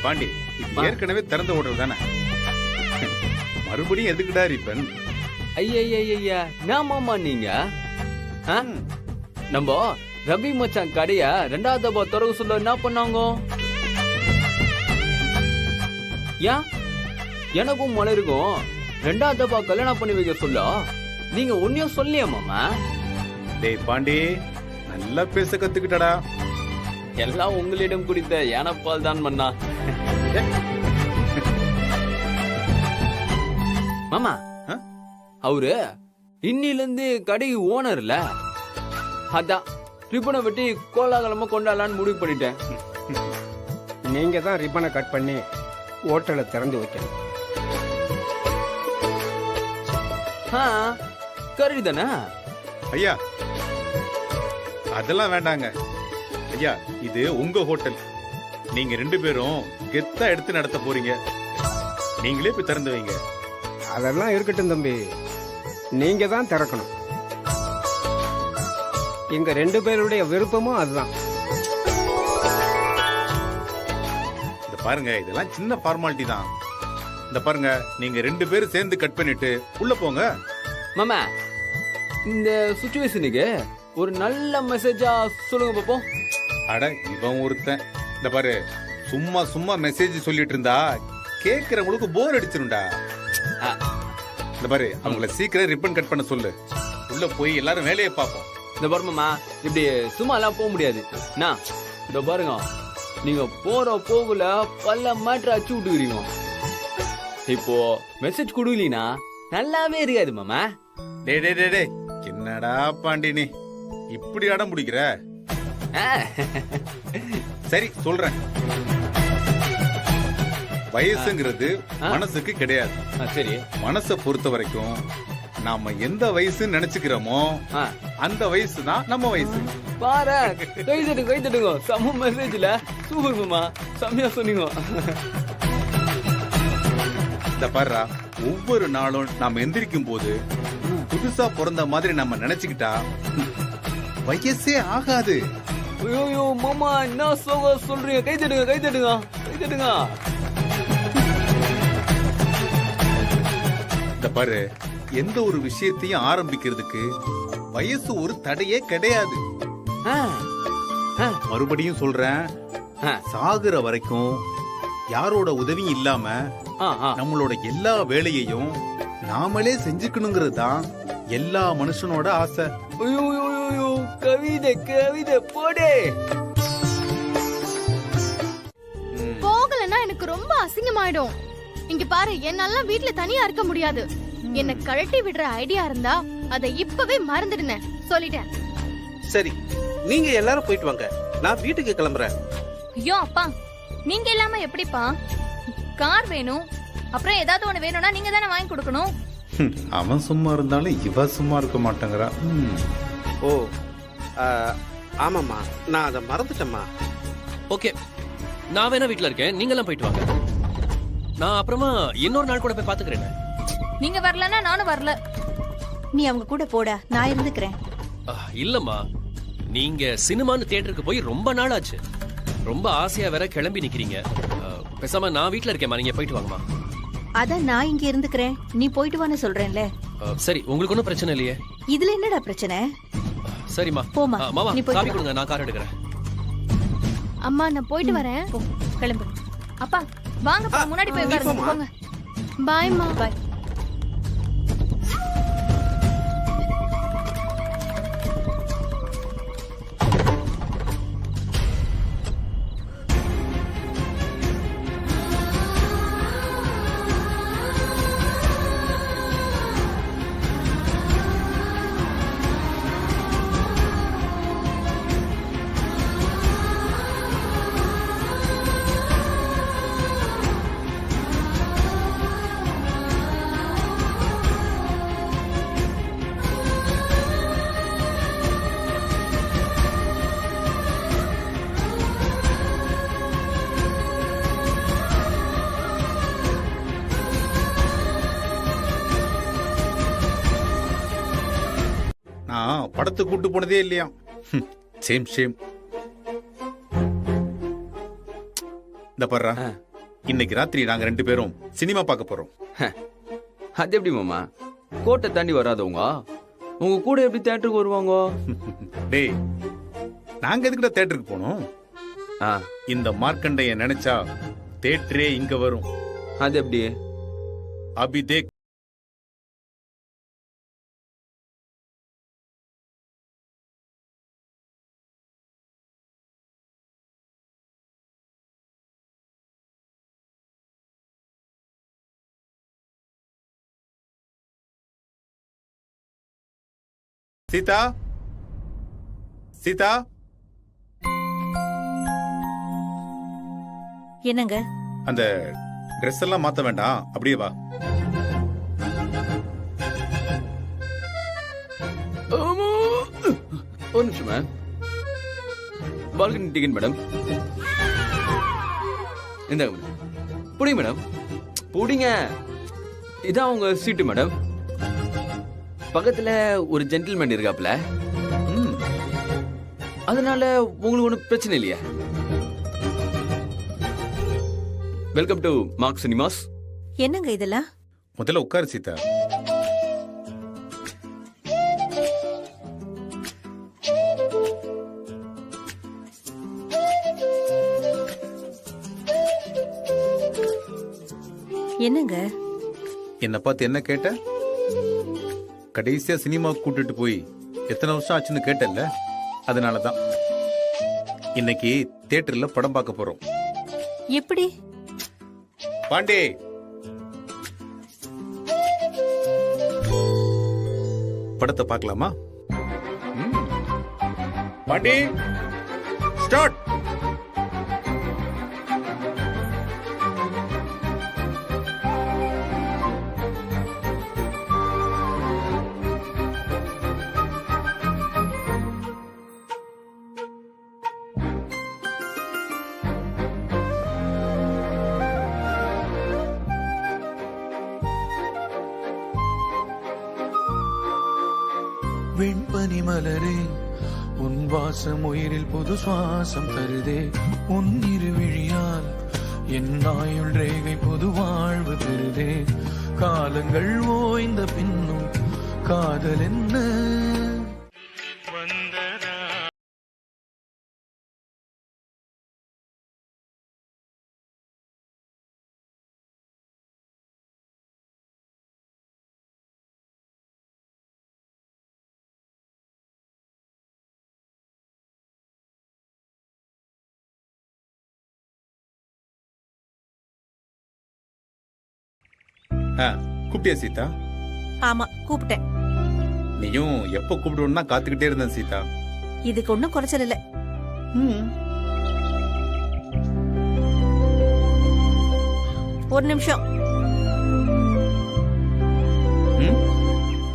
பாண்டி, ஏற்கனவே திறந்த ஓட்டல் தானே, மறுபடியும் எதுக்குடா ரிப்பன்? ஐயா நாமாமா நீங்க நம்ம ரவி மச்சான் கடைய 2வது தபா திறக்க சொல்ல என்ன பண்ணாங்க? ஏன் எனக்கும் மலருக்கும் 2வது தபா கல்யாணம் பண்ணி வைக்க சொல்ல நீங்க ஒன்னும் சொல்லியா மாமா? டேய் பாண்டி, நல்லா பேச கத்துக்கிட்டடா. எல்லாம் உங்களிடம் குடித்த ஏனப்பால் தான் மன்னா. மாமா அவரு இன்னில இருந்து கடைக்கு ஓனர்ல, அதான் ரிப்பனை வெட்டி கோலாகலமா கொண்டாடலான்னு முடிவு பண்ணிட்டேன். நீங்க தான் ரிப்பனை கட் பண்ணி ஹோட்டலை திறந்து வைக்கணும். கரெக்ட் தானே ஐயா? அதெல்லாம் வேண்டாங்க ஐயா, இது உங்க ஹோட்டல். நீங்க 2 பேரும் கெத்தா எடுத்து நடத்த போறீங்க. நீங்களே போய் திறந்து வைங்க. அதெல்லாம் இருக்கட்டும் தம்பி, நீங்க தான் திறக்கணும். எங்க 2 பேருடைய விருப்பமும் அதுதான். இந்த பாருங்க, இதெல்லாம் சின்ன ஃபார்மாலிட்டி தான். இந்த பாருங்க, நீங்க 2 பேரும் சேர்ந்து கட் பண்ணிட்டு உள்ள போங்க. மாமா இந்த சிச்சுவேஷனுக்கு ஒரு நல்ல மெசேஜா சொல்லுங்க பாப்போம். அட இவன் ஒருத்தன். இந்த பாரு, சும்மா சும்மா மெசேஜ் சொல்லிட்டு இருந்தா கேக்குறவங்களுக்கு போர் அடிச்சிரும்டா. இந்த பாரு, அவங்கள சீக்கிரம் ரிப்பன் கட் பண்ண சொல்லு. உள்ள போய் எல்லாரும் வேலையை பார்ப்போம். இந்த பாருமாமா, இப்படி சும்மா எல்லாம் போக முடியாது. இந்த பாருங்க, நீங்க போற போகுல பல்ல மாற்ற அச்சு விட்டுக்கிறீங்க. இப்போ மெசேஜ் கொடுக்கலீனா நல்லாவே இருக்காது மாமா. டே டே டே டே, என்னடா பாண்டி நீ இப்படி அடம் பிடிக்கிற? சரி சொல்றேன். வயசுங்கிறது மனசுக்கு கிடையாது. சரி, மனசை பொறுத்த வரைக்கும் நாம எந்த வயசுன்னு நினைச்சுக்கிறோமோ அந்த வயசு தான் நம்ம வயசு. பாரு, கை தட்டுங்க. சம மெசேஜ்ல சூப்பர் மாமா, செம்மையா சொன்னீங்க. இந்த பாருடா, ஒவ்வொரு நாளும் நாம எந்திரிக்கும் போது புதுசா பிறந்த மாதிரி நம்ம நினைச்சுக்கிட்டா வயசே ஆகாது. ஐயோ மாமா, என்ன சோக சொல்றீங்க? கை தட்டுங்க. இந்த பாரு, எந்த ஒரு விஷயத்தையும் ஆரம்பிக்கிறதுக்கு வயசு ஒரு தடையே கிடையாது. மறுபடியும் சொல்றேன், சாகுற வரைக்கும் யாரோட உதவியும் இல்லாம நம்மளோட எல்லா வேலையையும் நாமளே செஞ்சுக்கணுங்கிறது தான் எல்லா மனுஷனோட ஆசை. கவிதை போடே. போகலன்னா எனக்கு ரொம்ப அசிங்கமாயிடும். இங்க பாரு, என்னால வீட்ல தனியா இருக்க முடியாது. என்ன கழட்டி விடுற ஐடியா இருந்தா அதை இப்பவே மறந்துடுனேன், சொல்லிட்டேன். சரி, நீங்க எல்லாரும் போயிட்டு வாங்க, நான் வீட்டுக்கு கிளம்புறேன். ஐயோ அப்பா, நீங்க இல்லாம எப்படிப்பா? கார் வேணும், அப்புறம் ஏதாவது ஒண்ணு வேணும்னா நீங்க தானே வாங்கி கொடுக்கணும். அவன் சும்மா இருந்தாலும் இவ சும்மா இருக்க மாட்டேங்கிறா. ஓ ஆமாம்மா, நான் அதை மறந்துட்டேம்மா. ஓகே, நான் வேணா வீட்டுல இருக்கேன், நீங்க எல்லாம் போயிட்டு வாங்க. நான் அப்புறமா இன்னொரு நாள் கூட போய் பாத்துக்கிறேன். நீங்க வரலன்னா நானும் வரல. நீ அவங்க கூட போடா, நான் இருந்துக்கிறேன். இல்லம்மா, நீங்க சினிமான்னு தியேட்டருக்கு போய் ரொம்ப நாள் ஆச்சு. ரொம்ப ஆசையா வேற கிளம்பி நிக்கிறீங்க. பேசாம நான் வீட்டுல இருக்கேம்மா, நீங்க போயிட்டு வாங்கம்மா. அதான் நான் இங்க இருந்துக்கிறேன், நீ போயிட்டு வான்னு சொல்றேன்ல. சரி, உங்களுக்கு ஒன்றும் பிரச்சனை இல்லையே? இதுல என்னடா பிரச்சனை? சரிம்மா, போமா. மாமா காபி கொடுங்க, நான் கார் எடுக்கிறேன். அம்மா நான் போயிட்டு வரேன். கிளம்பு. அப்பா வாங்கப்பா, முன்னாடி போய் உட்காருங்க. போங்க. பாய்மா. பாய். நான் படத்துக்கு கூட்டு போனதே இல்லையா? Same same. இந்த பர்றா, இன்னைக்கு ராத்திரி நாங்க 2 பேரும் சினிமா பார்க்க போறோம். அது எப்படி மாமா? கோட்டை தாண்டி வராதவங்க உங்க கூட எப்படி தியேட்டருக்கு வருவாங்க? டேய், நாங்க எதுக்குடா தியேட்டருக்கு போனோம்? இந்த மார்க்கண்டைய நினைச்சா தியேட்டரே இங்க வரும். அது எப்படி? அபி தேக். சீதா, சீதா, என்னங்க? அந்த ட்ரெஸ் எல்லாம் மாத்த வேண்டாம், அப்படியே வா. ஒரு நிமிஷம் மேம். Balcony ticket madam. இந்தாங்க மேடம். புடிங்க மேடம், புடிங்க. இதான் உங்க சீட்டு மேடம். பக்கத்துல ஒரு ஜென்டில்மேன் இருக்காப்ல, அதனால உங்களுக்கு ஒன்றும் பிரச்சனை இல்லையா? Welcome to mark cinemas. என்னங்க இதெல்லாம்? முதல்ல உட்காரு சீதா. என்னங்க? என்ன பார்த்து என்ன கேட்ட? கடைசியா சினிமா கூட்டிட்டு போய் எத்தனை வருஷம் ஆச்சுன்னு கேட்டல, அதனாலதான் இன்னைக்கு தியேட்டர்ல படம் பார்க்க போறோம். எப்படி? பாண்டே, படத்தை பார்க்கலாமா? பாண்டி, ஸ்டார்ட். வெண்பனி மலரே, உன் வாசம் உயிரில் புது சுவாசம் தருதே. உன் இருவிழியால் என் ஆயுள் ரேகை புது வாழ்வு பெறுதே. காலங்கள் ஓய்ந்த பின்னும் காதல் என்ன வந்ததா? கூப்பிட்டியா சீதா? ஆமா, கூப்பிட்டேன். நீயும் எப்ப கூப்பிடுவோம்னா காத்துக்கிட்டே இருந்தேன் சீதா. இதுக்கு ஒன்னும் குறைச்சல் இல்ல. ஒரு நிமிஷம்.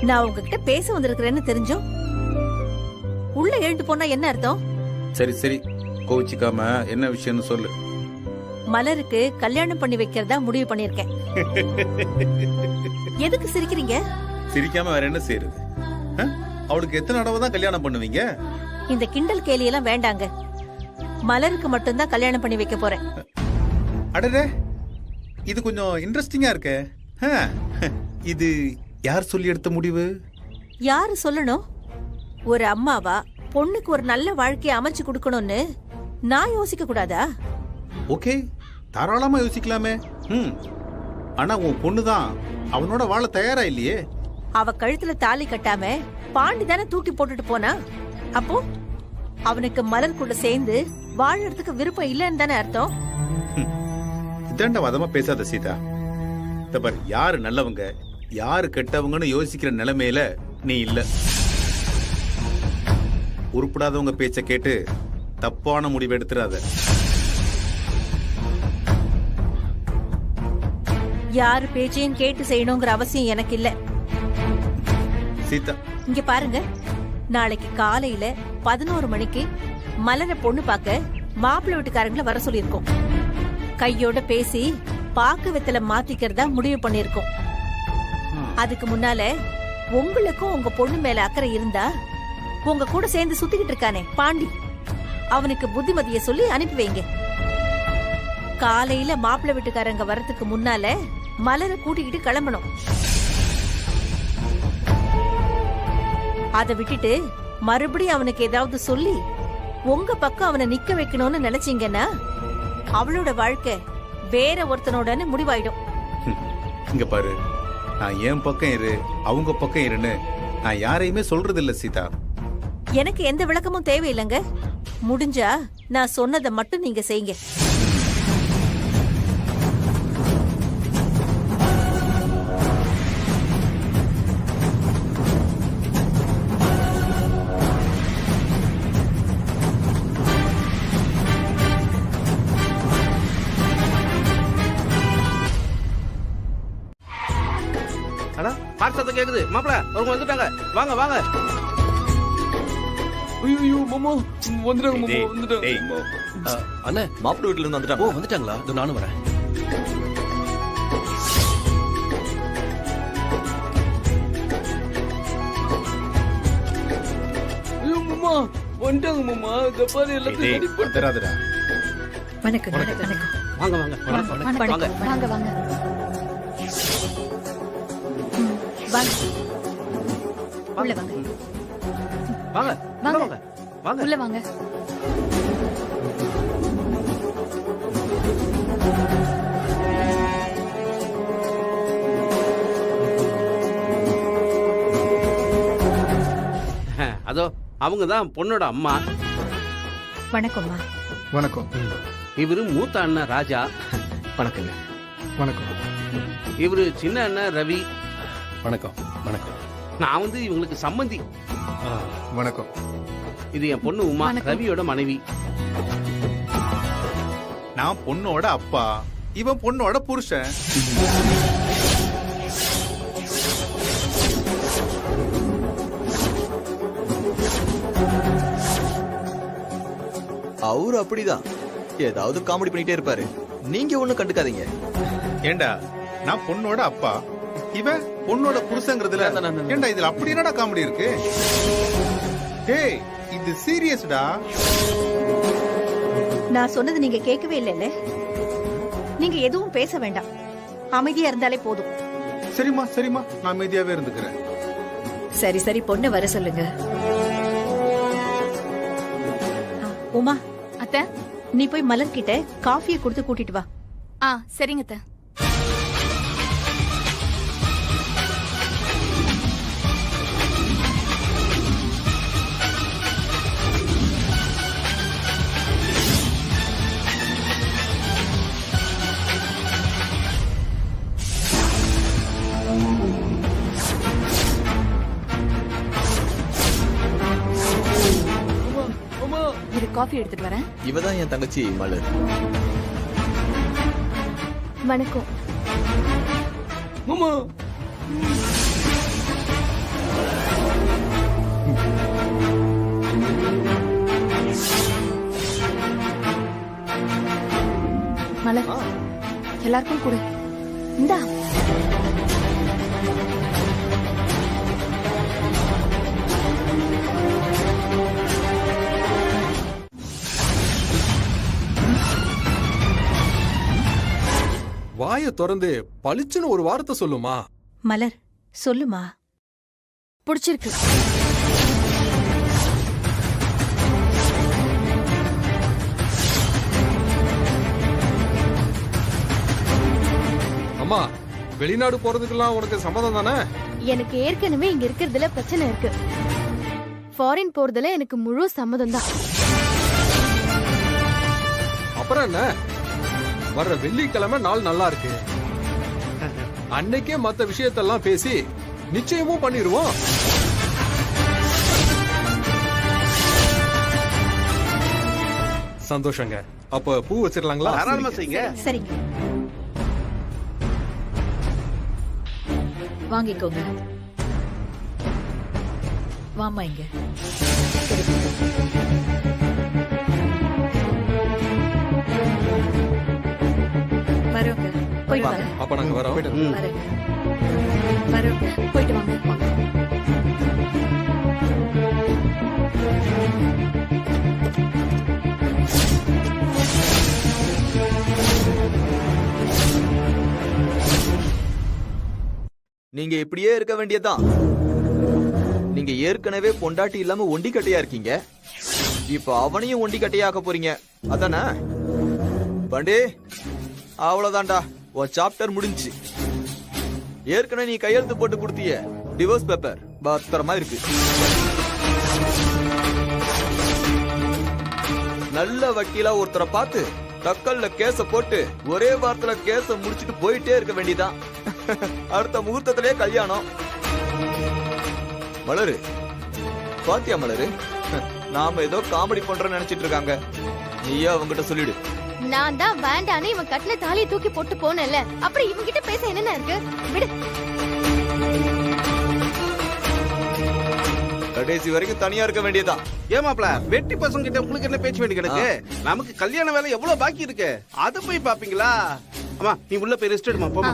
நான் உங்ககிட்ட பேச வந்திருக்கிறேன்னு தெரிஞ்சும் உள்ள எழுந்து போனா என்ன அர்த்தம்? சரி சரி, கோவிச்சுக்காம என்ன விஷயம்னு சொல்லு. மலருக்கு கல்யாணம் பண்ணி வைக்கிறதா முடிவு பண்ணிருக்கேன். எதுக்கு சிரிக்கிறீங்க? சிரிக்காம வேற என்ன செய்யறது? அவளுக்கு எத்தனை தடவை தான் கல்யாணம் பண்ணுவீங்க? இந்த கிண்டல் கேலி எல்லாம் வேண்டாங்க. மலருக்கு மட்டும்தான் கல்யாணம் பண்ணி வைக்க போறேன். அடடே, இது கொஞ்சம் இன்ட்ரெஸ்டிங்கா இருக்கே. இது யார் சொல்லி எடுத்த முடிவு? யாரு சொல்லணும்? ஒரு அம்மாவா பொண்ணுக்கு ஒரு நல்ல வாழ்க்கையை அமைச்சு கொடுக்கணும்னு நான் யோசிக்க கூடாதா? ஓகே, தாராளமா யோசிக்கலாமே. ஆனா உன் பொண்ணுதான் அவனோட வாழ தயாரா இல்லையே. அவ கழுத்துல தாலி கட்டாம பாண்டி தானே தூக்கி போட்டுட்டு போனா. அப்போ அவனுக்கு மலர் கூட சேர்ந்து வாழறதுக்கு விருப்பம் இல்லன்னு தானே அர்த்தம்? இதாண்ட வதமா பேசாத சீதா. பாரு, யாரு நல்லவங்க யாரு கெட்டவங்கன்னு யோசிக்கிற நிலைமையில நீ இல்ல. உருப்படாதவங்க பேச்ச கேட்டு தப்பான முடிவு எடுத்துறாத. யாரு பேச்சையும் கேட்டு செய்யணுங்கிற அவசியம் எனக்கு இல்ல. சீதா, இங்க பாருங்க, நாளைக்கு காலையில 11 மணிக்கு மலரை பொண்ணு பார்க்க மாப்பிள்ளை வீட்டுக்காரங்களை வர சொல்லியிருக்கோம். கையோட பேசி பாக்கு வெத்தல மாத்திக்கிறதா முடிவு பண்ணிருக்கோம். அதுக்கு முன்னால உங்களுக்கும் உங்க பொண்ணு மேல அக்கறை இருந்தா உங்க கூட சேர்ந்து சுத்திக்கிட்டு இருக்கானே பாண்டி, அவனுக்கு புத்திமதிய சொல்லி அனுப்பி வைங்க. காலையில மாப்பிள்ளை வீட்டுக்காரங்க வரதுக்கு முன்னால மலரை கூட்டிக்கிட்டு கிளம்பணும். அதை விட்டுட்டு மறுபடியும் அவனுக்கு ஏதாவது சொல்லி உங்க பக்கம் அவனை நிக்க வைக்கணும்னு நினைச்சீங்கன்னா அவளோட வாழ்க்கை வேற ஒருத்தனோடன்னு முடிவாயிடும். இங்க பாரு, நான் என் பக்கம் இரு, அவங்க பக்கம் இருன்னு நான் யாரையுமே சொல்றது இல்ல சீதா. எனக்கு எந்த விளக்கமும் தேவையில்லைங்க. முடிஞ்சா நான் சொன்னதை மட்டும் நீங்க செய்யுங்க. அடா பாட்டு சத்தம் கேக்குது. மாப்பிள அவங்க வந்துட்டாங்க. வாங்க வாங்க. ஐயோ மாமா வந்துட்டாங்க மாமா, டேய், வந்துட்டாங்க டேய். மாமா. அண்ணே மாப்பிள்ளை வீட்டுல இருந்து வந்துட்டாங்க. ஓ வந்துட்டாங்களா? இதோ நானும் வரேன். ஐயோ மாமா வந்துட்டாங்க மாமா. இந்த பாரு டேய், எல்லாத்தையும் ready பண்ணிட்டேன். வந்துடாதடா. வணக்கம் வணக்கம். வாங்க வாங்க. வாங்க வாங்க. வாங்க வாங்க. வாங்க உள்ள வாங்க. வாங்க வாங்க. வாங்க வாங்க. உள்ள வாங்க. அதோ அவங்க தான் பொண்ணோட அம்மா. வணக்கம்மா. வணக்கம். இவரு மூத்த அண்ணன் ராஜா. வணக்கங்க. வணக்கம். இவரு சின்ன அண்ணன் ரவி. வணக்கம் வணக்கம். நான் வந்து இவங்களுக்கு சம்மந்தி. வணக்கம். இது என் பொண்ணு உமா, ரவியோட மனைவி. நான் பொண்ணோட அப்பா, இவன் பொண்ணோட புருஷன். அவரு அப்படிதான் ஏதாவது காமெடி பண்ணிட்டே இருப்பாரு. நீங்க ஒண்ணும் கண்டுக்காதீங்க. ஏண்டா, நான் பொண்ணோட அப்பா, இவன் பொண்ணோட புருஷங்கிறதுல ஏண்டா இதுல அப்படி என்னடா காமெடி இருக்கு? டேய், இது சீரியஸ்டா. நான் சொன்னது நீங்க கேட்கவே இல்லைல்ல. நீங்க எதுவும் பேச வேண்டாம், அமைதியா இருந்தாலே போதும். சரிம்மா சரிம்மா, நான் அமைதியாவே இருந்துக்கிறேன். சரி சரி, பொண்ணு வர சொல்லுங்க. உமா, அத்தை. நீ போய் மலர் கிட்ட காஃபியை கொடுத்து கூட்டிட்டு வா. ஆ சரிங்க அத்தை. இது காஃபி எடுத்துட்டு வரேன். இவதான் என் தங்கச்சி மலர். வணக்கம் மாமா. மலர், எல்லாருக்கும் கொடு. இந்தா. வாய திறந்து பளிச்சுன்னு ஒரு வார்த்தை சொல்லுமா? மலர் சொல்லுமா. பிடிச்சிருக்கு. அம்மா, வெளிநாடு போறதுக்கெல்லாம் உனக்கு சம்மதம் தானே? எனக்கு ஏற்கனவே இங்க இருக்கிறதுல பிரச்சனை இருக்கு. ஃபாரின் போறதுல எனக்கு முழு சம்மதம் தான். அப்புறம் என்ன, வர்ற வெள்ளிக்கிழமை நாள் நல்லா இருக்கு. அன்னைக்கே மத்த விஷயத்தெல்லாம் பேசி நிச்சயமும் பண்ணிடுவோம். சந்தோஷங்க. அப்ப பூ வச்சிடலாங்களா? தாராளமா செய்யுங்க. சரிங்க, வாங்கிக்கோங்க. வாமா இங்க. வரோங்க, போயிட்டு வாங்க. அப்ப நாங்க வரோம். வரேங்க. வரோங்க, போயிட்டு வாங்க. நீங்க இப்படியே இருக்க வேண்டியதுதான். நீங்க ஏற்கனவே பொண்டாட்டி இல்லாம ஒண்டி கட்டையா இருக்கீங்க. இப்ப அவனையும் ஒண்டி கட்டையாக்க போறீங்க அதானே? பாண்டி, அவ்வளவுதான்டா, உன் சாப்டர் முடிஞ்சு. ஏற்கனவே நீ கையெழுத்து போட்டு கொடுத்திய டிவோர்ஸ் பேப்பர் பத்திரமா இருக்கு. நல்ல வக்கீலா ஒருத்தரை பார்த்து டக்கல்ல கேஸ போட்டு ஒரே வாரத்துல கேஸ முடிச்சிட்டு போயிட்டே இருக்க வேண்டியதான். அடுத்த முகூர்த்தத்திலே கல்யாணம். மலரு, பாத்தியா மலரு, நாம ஏதோ காமெடி பண்றோம்னு நினைச்சிட்டு இருக்காங்க. நீயே அவங்கிட்ட சொல்லிடு. நான் தான் வேண்டான்னு இவன் கட்டின தாலியை தூக்கி போட்டு போனேன்ல, அப்புறம் இவன் கிட்ட பேச என்ன இருக்கு? விடு. கடைசி வரைக்கும் தனியா இருக்க வேண்டியதான். ஏமாப்ல, வெட்டி பசங்க கிட்ட உங்களுக்கு என்ன பேச்சு வேண்டி கிடக்கு? நமக்கு கல்யாண வேலை எவ்வளவு பாக்கி இருக்கு, அத போய் பாப்பீங்களா? அம்மா, நீ உள்ள போய் ரெஸ்ட் எடுமா, போமா.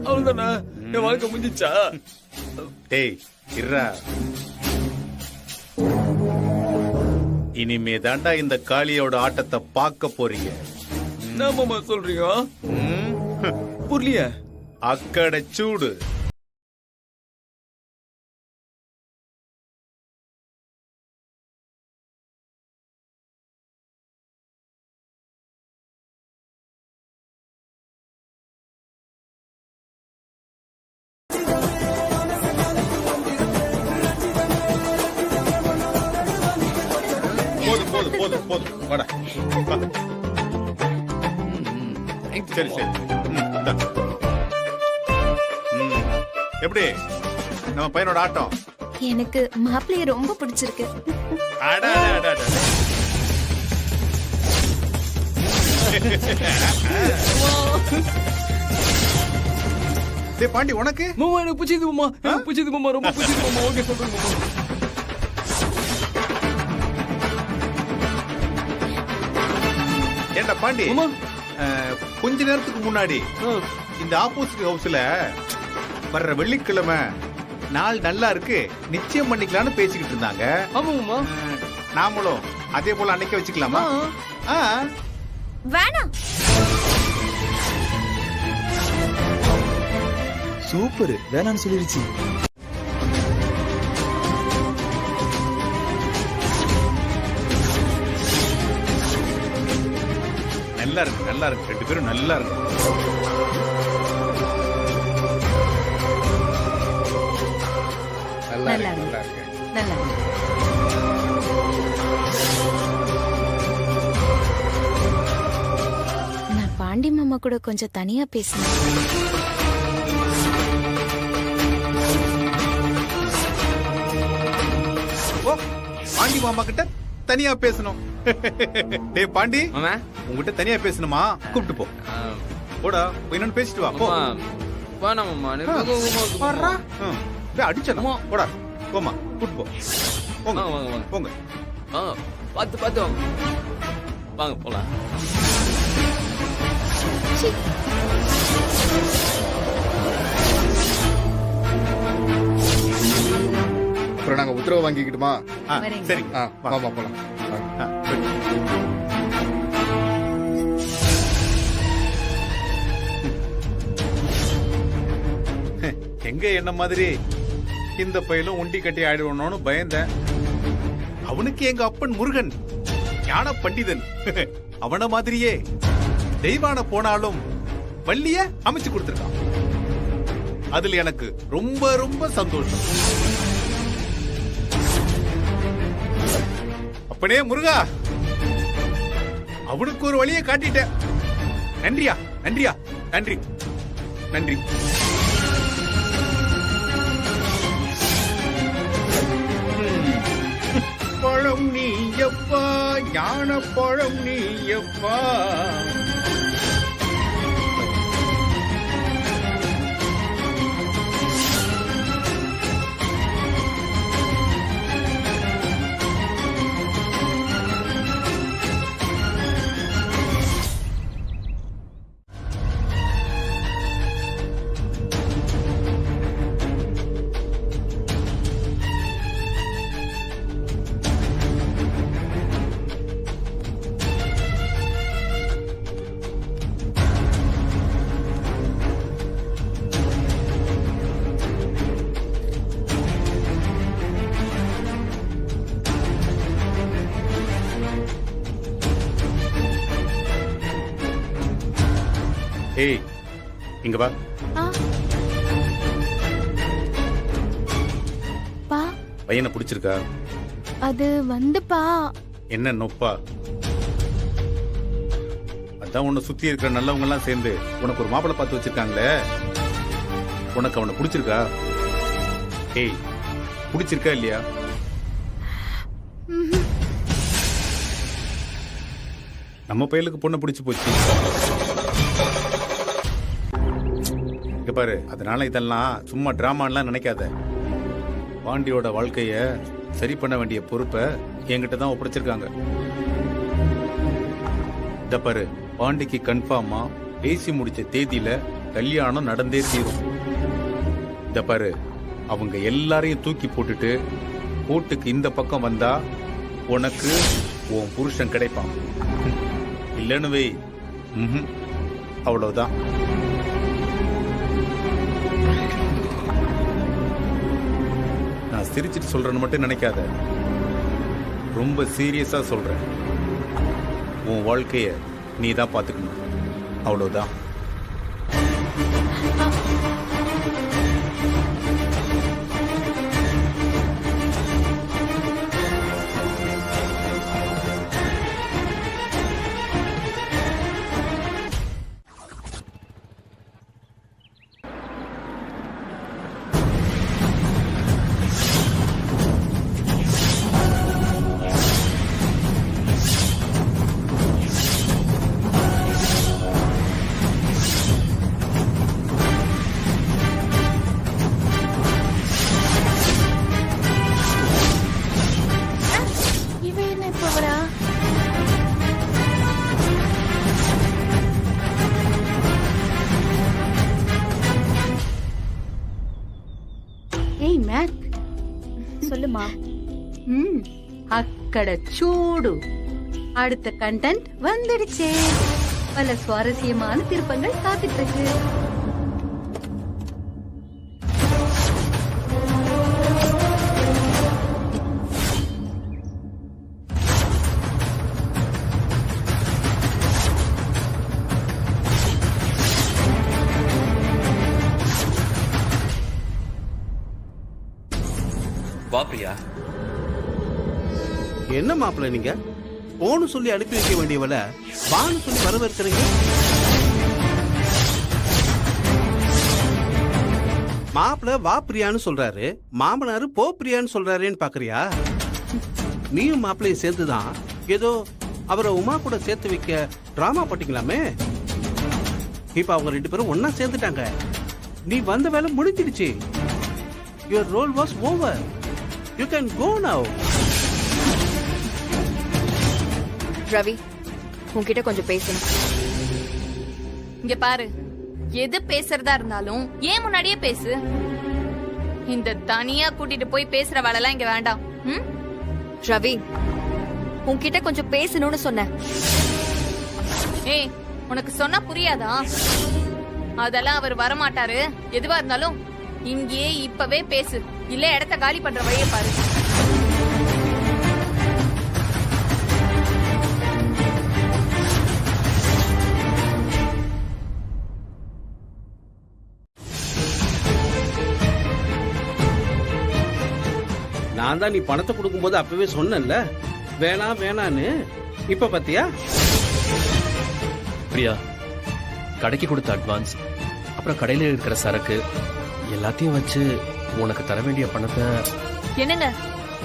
அவ்வளவுதானா? என் வாழ்க்கை முடிஞ்சிச்சா? டேய் இருடா, இனிமே தாண்டா இந்த காளியோட ஆட்டத்தை பார்க்க போறீங்க. என்ன மாமா சொல்றீங்க? புரியலையே. அக்கடை சூடு. போதும் போதும் போதும், வாடா. சரி சரி. எப்படி நம்ம பையனோட ஆட்டம்? எனக்கு மாப்பிள்ளைய ரொம்ப பிடிச்சிருக்கு. அடா அடா அடா. டேய் பாண்டி, உனக்கு? மாமா எனக்கு பிடிச்சது மாமா, எனக்கு பிடிச்சது மாமா, ரொம்ப பிடிச்சது மாமா. ஓகே சொல்றேன் மாமா. ஏண்டா பாண்டி, கொஞ்ச நேரத்துக்கு முன்னாடி இந்த ஆப்போசிட் ஹவுஸ்ல வர்ற வெள்ளிக்கிழமை நாள் நல்லா இருக்கு, நிச்சயம் பண்ணிக்கலாம்னு பேசிக்கிட்டு இருந்தாங்க. ஆமாமா, நாமளும் அதே போல அன்னைக்கு வச்சுக்கலாமா? வேணாம். சூப்பர், வேணான்னு சொல்லிருச்சு. நல்லா இருக்கு, நல்லா இருக்கு, ரெண்டு பேரும் நல்லா இருக்கு. நல்லா இருக்கு, நல்லா இருக்கு, நல்லா இருக்கு. நான் பாண்டி மாமா கூட கொஞ்சம் தனியா பேசணும். ஓ, பாண்டி மாமா கிட்ட தனியா பேசணும். டேய் பாண்டி, மாமா உங்ககிட்ட தனியா பேசணுமா? கூப்பிட்டு போ. போடா, என்னன்னு பேசிட்டு வா. போ. வேணாம் மாமா, அடிச்சா போடா, போமா, கூப்பிட்டு போ. போங்க வாங்க வாங்க போங்க. பார்த்து பார்த்து வாங்க, வாங்க போலாம். அப்புறம் நாங்க உத்தரவு வாங்கிக்கிட்டுமா? சரி, வாமா போலாம். எங்க என்ன மாதிரி இந்த பையலும் உண்டி கட்டி ஆயிடுவோன்னு பயந்தேன். அவனுக்கு எங்க அப்பன் முருகன் ஞான பண்டிதன், அவன மாதிரியே தெய்வான போனாலும் வள்ளிய அமைச்சு கொடுத்திருக்கான். அதுல எனக்கு ரொம்ப ரொம்ப சந்தோஷம். அப்பனே முருகா, அவனுக்கு ஒரு வழியை காட்டிட்ட. நன்றியா, நன்றியா, நன்றி நன்றி. பழம் நீயப்பா, ஞான பழம் நீயப்பா. ஏய் இங்க வா. ஆ. பா பையனை பிடிச்சிருக்கா? அது வந்துப்பா. என்ன நொப்பா? அதான் உன்னை சுத்தி இருக்கிற நல்லவங்க எல்லாம் சேர்ந்து உனக்கு ஒரு மாப்பிள்ளை பார்த்து வச்சிருக்காங்களே, உனக்கு அவனை பிடிச்சிருக்கா? ஏய் பிடிச்சிருக்கா இல்லையா? நம்ம பையலுக்கு பொண்ணை பிடிச்சு போச்சு. இங்க பாரு, அதனால இதெல்லாம் சும்மா டிராமான்லாம் நினைக்காத. பாண்டியோட வாழ்க்கைய சரி பண்ண வேண்டிய பொறுப்பை என்கிட்ட தான் ஒப்படைச்சிருக்காங்க. இத பாரு, பாண்டிக்கு கன்ஃபார்மா பேசி முடிச்ச தேதியில கல்யாணம் நடந்தே தீரும். இத பாரு, அவங்க எல்லாரையும் தூக்கி போட்டுட்டு கோர்ட்டுக்கு இந்த பக்கம் வந்தா உனக்கு உன் புருஷன் கிடைப்பான். இல்லன்னு வை, அவ்வளவுதான். நான் சிரிச்சிட்டு சொல்றேன்னு மட்டும் நினைக்காத, ரொம்ப சீரியஸா சொல்றேன். உன் வாழ்க்கைய நீ தான் பாத்துக்கணும், அவ்வளவுதான். சொல்லுமா. అక్కడ చూడు, அடுத்த கண்டென்ட் வந்துடுச்சே. பல சுவாரஸ்யமான திருப்பங்கள் காத்துட்டு இருக்கு. வா பிரியா. என்ன மாப்பிள்ள நீங்க போன்னு சொல்லி அனுப்பி வைக்க வேண்டியவள வான்னு சொல்லி வரவேற்கிறீங்க. மாப்பிள்ள வா பிரியான்னு சொல்றாரு, மாமனாரு போ பிரியான்னு சொல்றாருன்னு பாக்குறியா? நீயும் மாப்பிள்ளையும் சேர்த்துதான் ஏதோ அவரை உமா கூட சேர்த்து வைக்க டிராமா போட்டீங்களாமே. இப்ப அவங்க 2 பேரும் ஒன்னா சேர்ந்துட்டாங்க. நீ வந்த வேலை முடிஞ்சிடுச்சு. Your role was over. You can go now. Ravi, உன்கிட்ட கொஞ்சம் பேசணும். இங்க பாரு, எது பேசுறதா இருந்தாலும் ஏன் முன்னாடியே பேசு. இந்த தனியா கூட்டிட்டு போய் பேசுற வேலைலாம் இங்க வேண்டாம். ரவி, உன்கிட்ட கொஞ்சம் பேசணும்னு சொன்னேன். ஏய், உனக்கு சொன்னா புரியாதா? அதெல்லாம் அவர் வரமாட்டாரு. எதுவா இருந்தாலும் இங்கேயே இப்பவே பேசு, இல்ல இடத்த காலி பண்ற வழியை பாரு. நான் தான் நீ பணத்தை கொடுக்கும் போது அப்பவே சொன்னேன்ல வேணாம் வேணான்னு. இப்ப பாத்தியா? பிரியா, கடைக்கு கொடுத்த அட்வான்ஸ், அப்புறம் கடையில இருக்கிற சரக்கு எல்லாத்தையும் வச்சு உனக்கு தர வேண்டிய பணத்தை. என்னங்க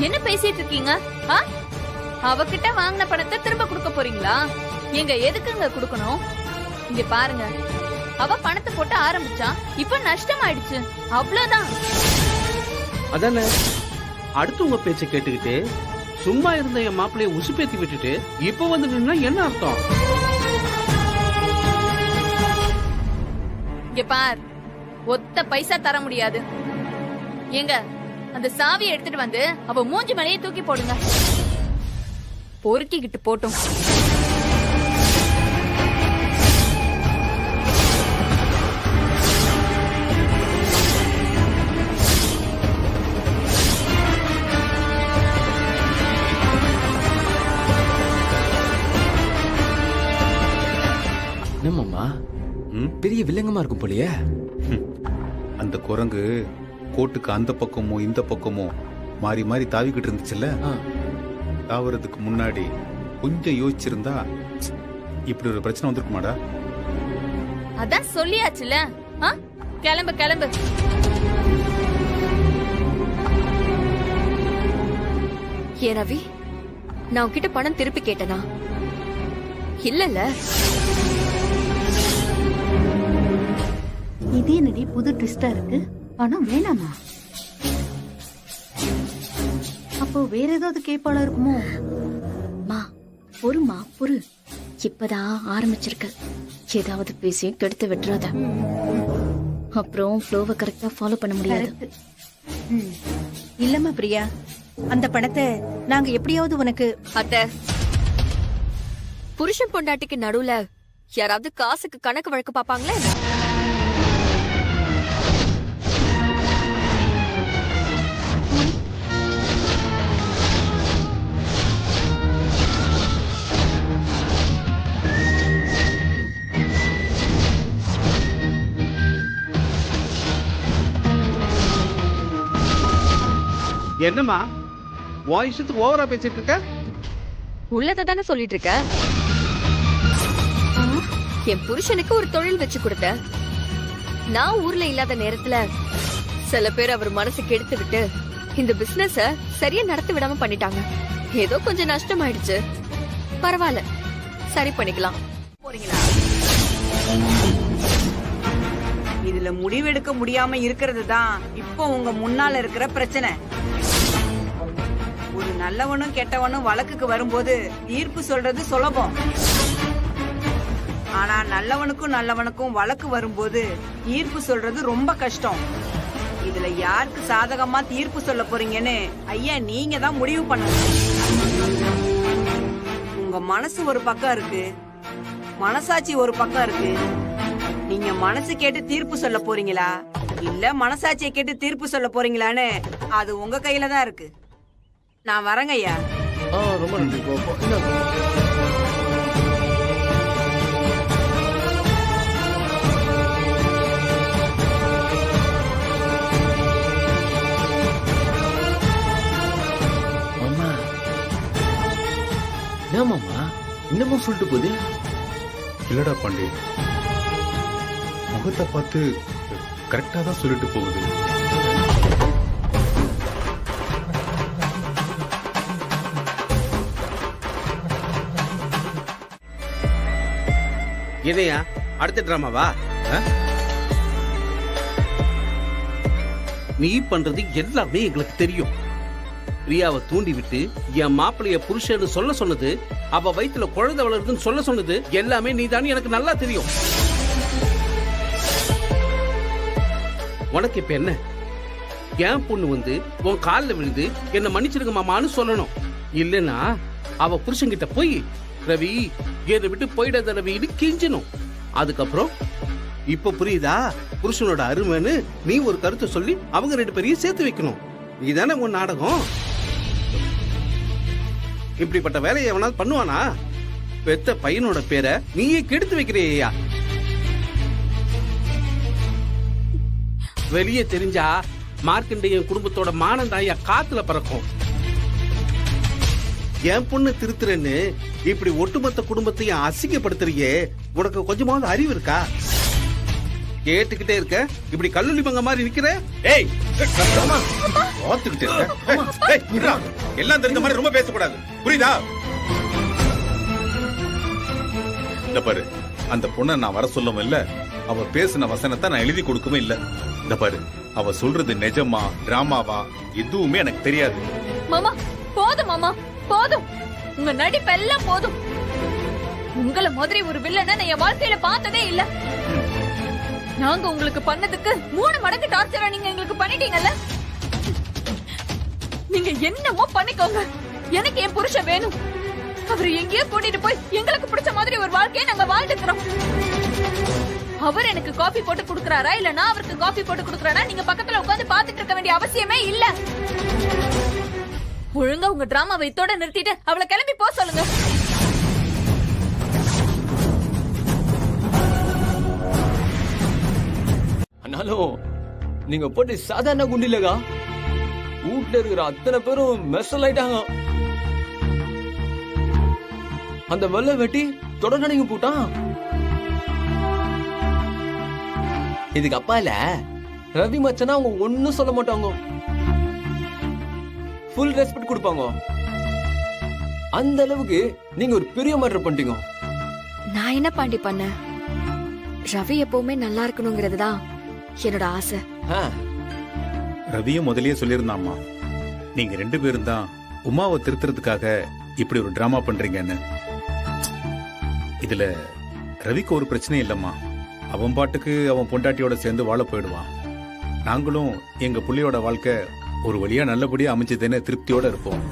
என்ன பேசிட்டு இருக்கீங்க? அவகிட்ட வாங்கின பணத்தை திரும்ப கொடுக்க போறீங்களா? எங்க எதுக்குங்க கொடுக்கணும்? இங்க பாருங்க, அவ பணத்தை போட்டு ஆரம்பிச்சா இப்ப நஷ்டம் ஆயிடுச்சு, அவ்வளவுதான். அதானே, அடுத்து உங்க பேச்ச கேட்டுக்கிட்டு சும்மா இருந்த என் மாப்பிள்ளைய உசுப்பேத்தி விட்டுட்டு இப்ப வந்து நின்னா என்ன அர்த்தம்? இங்க பார், ஒத்த பைசா தர முடியாது. எங்க அந்த சாவியை எடுத்துட்டு வந்து அவ மூஞ்சி மேலேயே தூக்கி போடுங்க. பொறுக்கிக்கிட்டு போட்டும். என்னம்மா? பெரிய வில்லங்கமா இருக்கும் போலயே. அந்த குரங்கு கோட்டுக்கு அந்த பக்கமும் இந்த பக்கமும் மாறி மாறி தாவிக்கிட்டு இருந்துச்சுல்ல, தாவறதுக்கு முன்னாடி கொஞ்சம் யோசிச்சிருந்தா இப்படி ஒரு பிரச்சனை வந்திருக்குமாடா? அதான் சொல்லியாச்சுல. கிளம்பு கிளம்பு. ஏ ரவி, நான் உன்கிட்ட பணம் திருப்பி கேட்டனா? இல்லல்ல. இது என்னடி புது ட்விஸ்டா இருக்கு? பணம் வேணாமா? அப்போ வேற ஏதாவது கேப்பாளா இருக்குமோ? மா பொறுமா பொறு, இப்பதான் ஆரம்பிச்சிருக்க. ஏதாவது பேசி கெடுத்து விட்டுறாத, அப்புறம் ஃப்ளோவை கரெக்டா ஃபாலோ பண்ண முடியாது. இல்லம்மா பிரியா, அந்த பணத்தை நாங்க எப்படியாவது உனக்கு. அத்தை, புருஷன் பொண்டாட்டிக்கு நடுவுல யாராவது காசுக்கு கணக்கு வழக்கு பாப்பாங்களே? என்னம்மா வாய்ஸுக்கு ஓவரா பேசிட்டு இருக்க? உள்ளத தானே சொல்லிட்டு இருக்க. என் புருஷனுக்கு ஒரு தொழில் வச்சு கொடுத்த. நான் ஊர்ல இல்லாத நேரத்துல சில பேர் அவர் மனசு கெடுத்து விட்டு இந்த பிசினஸ சரியா நடத்தி விடாம பண்ணிட்டாங்க. ஏதோ கொஞ்சம் நஷ்டம் ஆயிடுச்சு, பரவாயில்ல, சரி பண்ணிக்கலாம். போறீங்களா? இதுல முடிவெடுக்க முடியாம இருக்கிறது தான் இப்போ உங்க முன்னால இருக்கிற பிரச்சனை. ஒரு நல்லவனும் கெட்டவனும் வழக்குக்கு வரும்போது தீர்ப்பு சொல்றது சுலபம். ஆனா நல்லவனுக்கும் வழக்கு வரும்போது தீர்ப்பு சொல்றது ரொம்ப கஷ்டம். இதுல யாருக்கு சாதகமா தீர்ப்பு சொல்ல போறீங்கன்னு ஐயா நீங்க தான் முடிவு பண்ணணும். உங்க மனசு ஒரு பக்கம் இருக்கு, மனசாட்சி ஒரு பக்கம் இருக்கு. நீங்க மனசு கேட்டு தீர்ப்பு சொல்ல போறீங்களா இல்ல மனசாட்சியை கேட்டு தீர்ப்பு சொல்ல போறீங்களான்னு அது உங்க கையில தான் இருக்கு. நான் வரேங்க ஐயா. ரொம்ப நன்றி. மாமா என்ன மாமா இன்னமும் சொல்லிட்டு போகுது? இல்லடா பாண்டி, முகத்தை பார்த்து கரெக்டா தான் சொல்லிட்டு போகுது. இதையா அடுத்த டிராமாவா? நீ பண்றது எல்லாமே எங்களுக்கு தெரியும். பிரியாவை தூண்டி விட்டு என் மாப்பிளைய புருஷன்னு சொல்ல சொன்னது, அவ வயித்துல குழந்தை வளருதுன்னு சொல்ல சொன்னது எல்லாமே நீ தானே எனக்கு நல்லா தெரியும். உனக்கு இப்ப என்ன? என் பொண்ணு வந்து உன் காலில் விழுந்து என்ன மன்னிச்சிருக்க மாமான்னு சொல்லணும். இல்லைன்னா அவ புருஷன்கிட்ட போய் ரவி என்னை விட்டு போயிடாத ரவின்னு கெஞ்சணும். அதுக்கப்புறம் இப்ப புரியுதா புருஷனோட அருமைன்னு நீ ஒரு கருத்தை சொல்லி அவங்க ரெண்டு பேரையும் சேர்த்து வைக்கணும். இதுதானே உன் நாடகம். இப்படிப்பட்ட வேலையை எவனாவது பண்ணுவானா? பெத்த பையனோட பேரை நீயே கெடுத்து வைக்கிறியா? வெளியே தெரிஞ்சா மார்க்கண்டேயன் குடும்பத்தோட மானம் தாயா காத்துல பறக்கும். என் பொண்ணு திருத்துறேன்னு இப்படி ஒட்டுமொத்த குடும்பத்தையும் அசிங்கப்படுத்துறியே, உனக்கு கொஞ்சமாவது அறிவு இருக்கா? கேட்டுக்கிட்டே இருக்க, இப்படி கல்லூரி பங்க மாதிரி நிக்கிற. ஏய் பார்த்துக்கிட்டே இருக்க. எல்லாம் தெரிஞ்ச மாதிரி ரொம்ப பேசக்கூடாது, புரியுதா? இந்த பாரு, அந்த பொண்ணை நான் வர சொல்லவும் இல்ல, அவ பேசின வசனத்தை நான் எழுதி கொடுக்கவும் இல்ல. இந்த பாரு, அவ சொல்றது நிஜமா டிராமாவா எதுவுமே எனக்கு தெரியாது. மாமா போதும், மாமா போதும், உங்க நடிப்பு எல்லாம் போதும். உங்களை மாதிரி ஒரு வில்லனை நான் என் வாழ்க்கையில பார்த்ததே இல்ல. நாங்க உங்களுக்கு பண்ணதுக்கு 3 மடங்கு டார்ச்சரா நீங்க எங்களுக்கு பண்ணிட்டீங்கல்ல. நீங்க என்னமோ பண்ணிக்கோங்க, எனக்கு என் புருஷன் வேணும். அவரு எங்கேயோ கூட்டிட்டு போய் எங்களுக்கு பிடிச்ச மாதிரி ஒரு வாழ்க்கையை நாங்க வாழ்ந்துக்கிறோம். அவர் எனக்கு காபி போட்டு குடுக்கறாரா இல்ல நான் அவருக்கு காபி போட்டு குடுக்கறானா நீங்க பக்கத்துல உட்கார்ந்து பாத்துட்டு இருக்க வேண்டிய அவசியமே இல்ல. ஒழுங்கா உங்க டிராமாவை இதோட நிறுத்திட்டு அவளை கிளம்பி போ சொல்லுங்க. ஆனாலும் நீங்க போட்டு சாதாரண குண்டு இல்லக்கா, வீட்டுல இருக்கிற அத்தனை பேரும் மெர்சல் ஆயிட்டாங்க. அந்த வெள்ளை வெட்டி தொடர்ந்து போட்டான். இதுக்கு அப்பால ரவி மச்சனா அவங்க ஒன்னும் சொல்ல மாட்டாங்க, ஃபுல் ரெஸ்பெக்ட் கொடுப்பாங்க. அந்த அளவுக்கு நீங்க ஒரு பெரிய மேட்டர் பண்ணிட்டீங்க. நான் என்ன பாண்டி பண்ண? ரவி எப்பவுமே நல்லா இருக்கணுங்கிறதுதான் என்னோட ஆசை. ரவியும் முதல்லயே சொல்லியிருந்தாம்மா, நீங்க 2 பேரும் தான் உமாவை திருத்துறதுக்காக இப்படி ஒரு டிராமா பண்றீங்கன்னு. இதுல ரவிக்கு ஒரு பிரச்சனை இல்லம்மா. அவன் பாட்டுக்கு அவன் பொண்டாட்டியோட சேர்ந்து வாழ போயிடுவான். நாங்களும் எங்க புள்ளையோட வாழ்க்கை ஒரு வழியா நல்லபடியா அமைஞ்சதுன்னு திருப்தியோட இருப்போம்.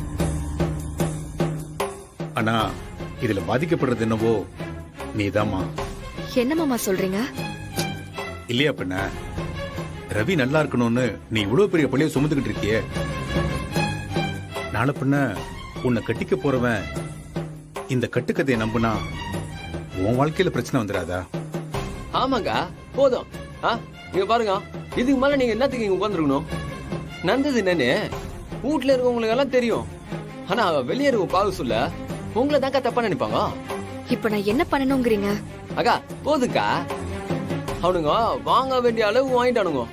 ஆனா இதுல பாதிக்கப்படுறது என்னவோ நீதாம்மா. என்ன மாமா சொல்றீங்க? இல்லையா பின்ன, ரவி நல்லா இருக்கணும்னு நீ இவ்வளவு பெரிய பள்ளியை சுமந்துக்கிட்டு இருக்கியே, நாளை பின்ன உன்னை கட்டிக்க போறவன் இந்த கட்டுக்கதையை நம்புனா உன் வாழ்க்கையில பிரச்சனை வந்துடாதா? ஆமாங்க, போதும். நீங்க பாருங்க, இதுக்கு மேல நீங்க என்னத்துக்கு இங்க உட்காந்துருக்கணும்? நடந்தது என்னன்னு வீட்டுல இருக்கவங்களுக்கு எல்லாம் தெரியும். ஆனா வெளியே இருக்க பாவு சொல்ல உங்களை தாக்கா தப்பா நினைப்பாங்க. இப்ப நான் என்ன பண்ணணுங்கிறீங்க? அக்கா போதுக்கா, அவனுங்க வாங்க வேண்டிய அளவு வாங்கிட்டானுங்க.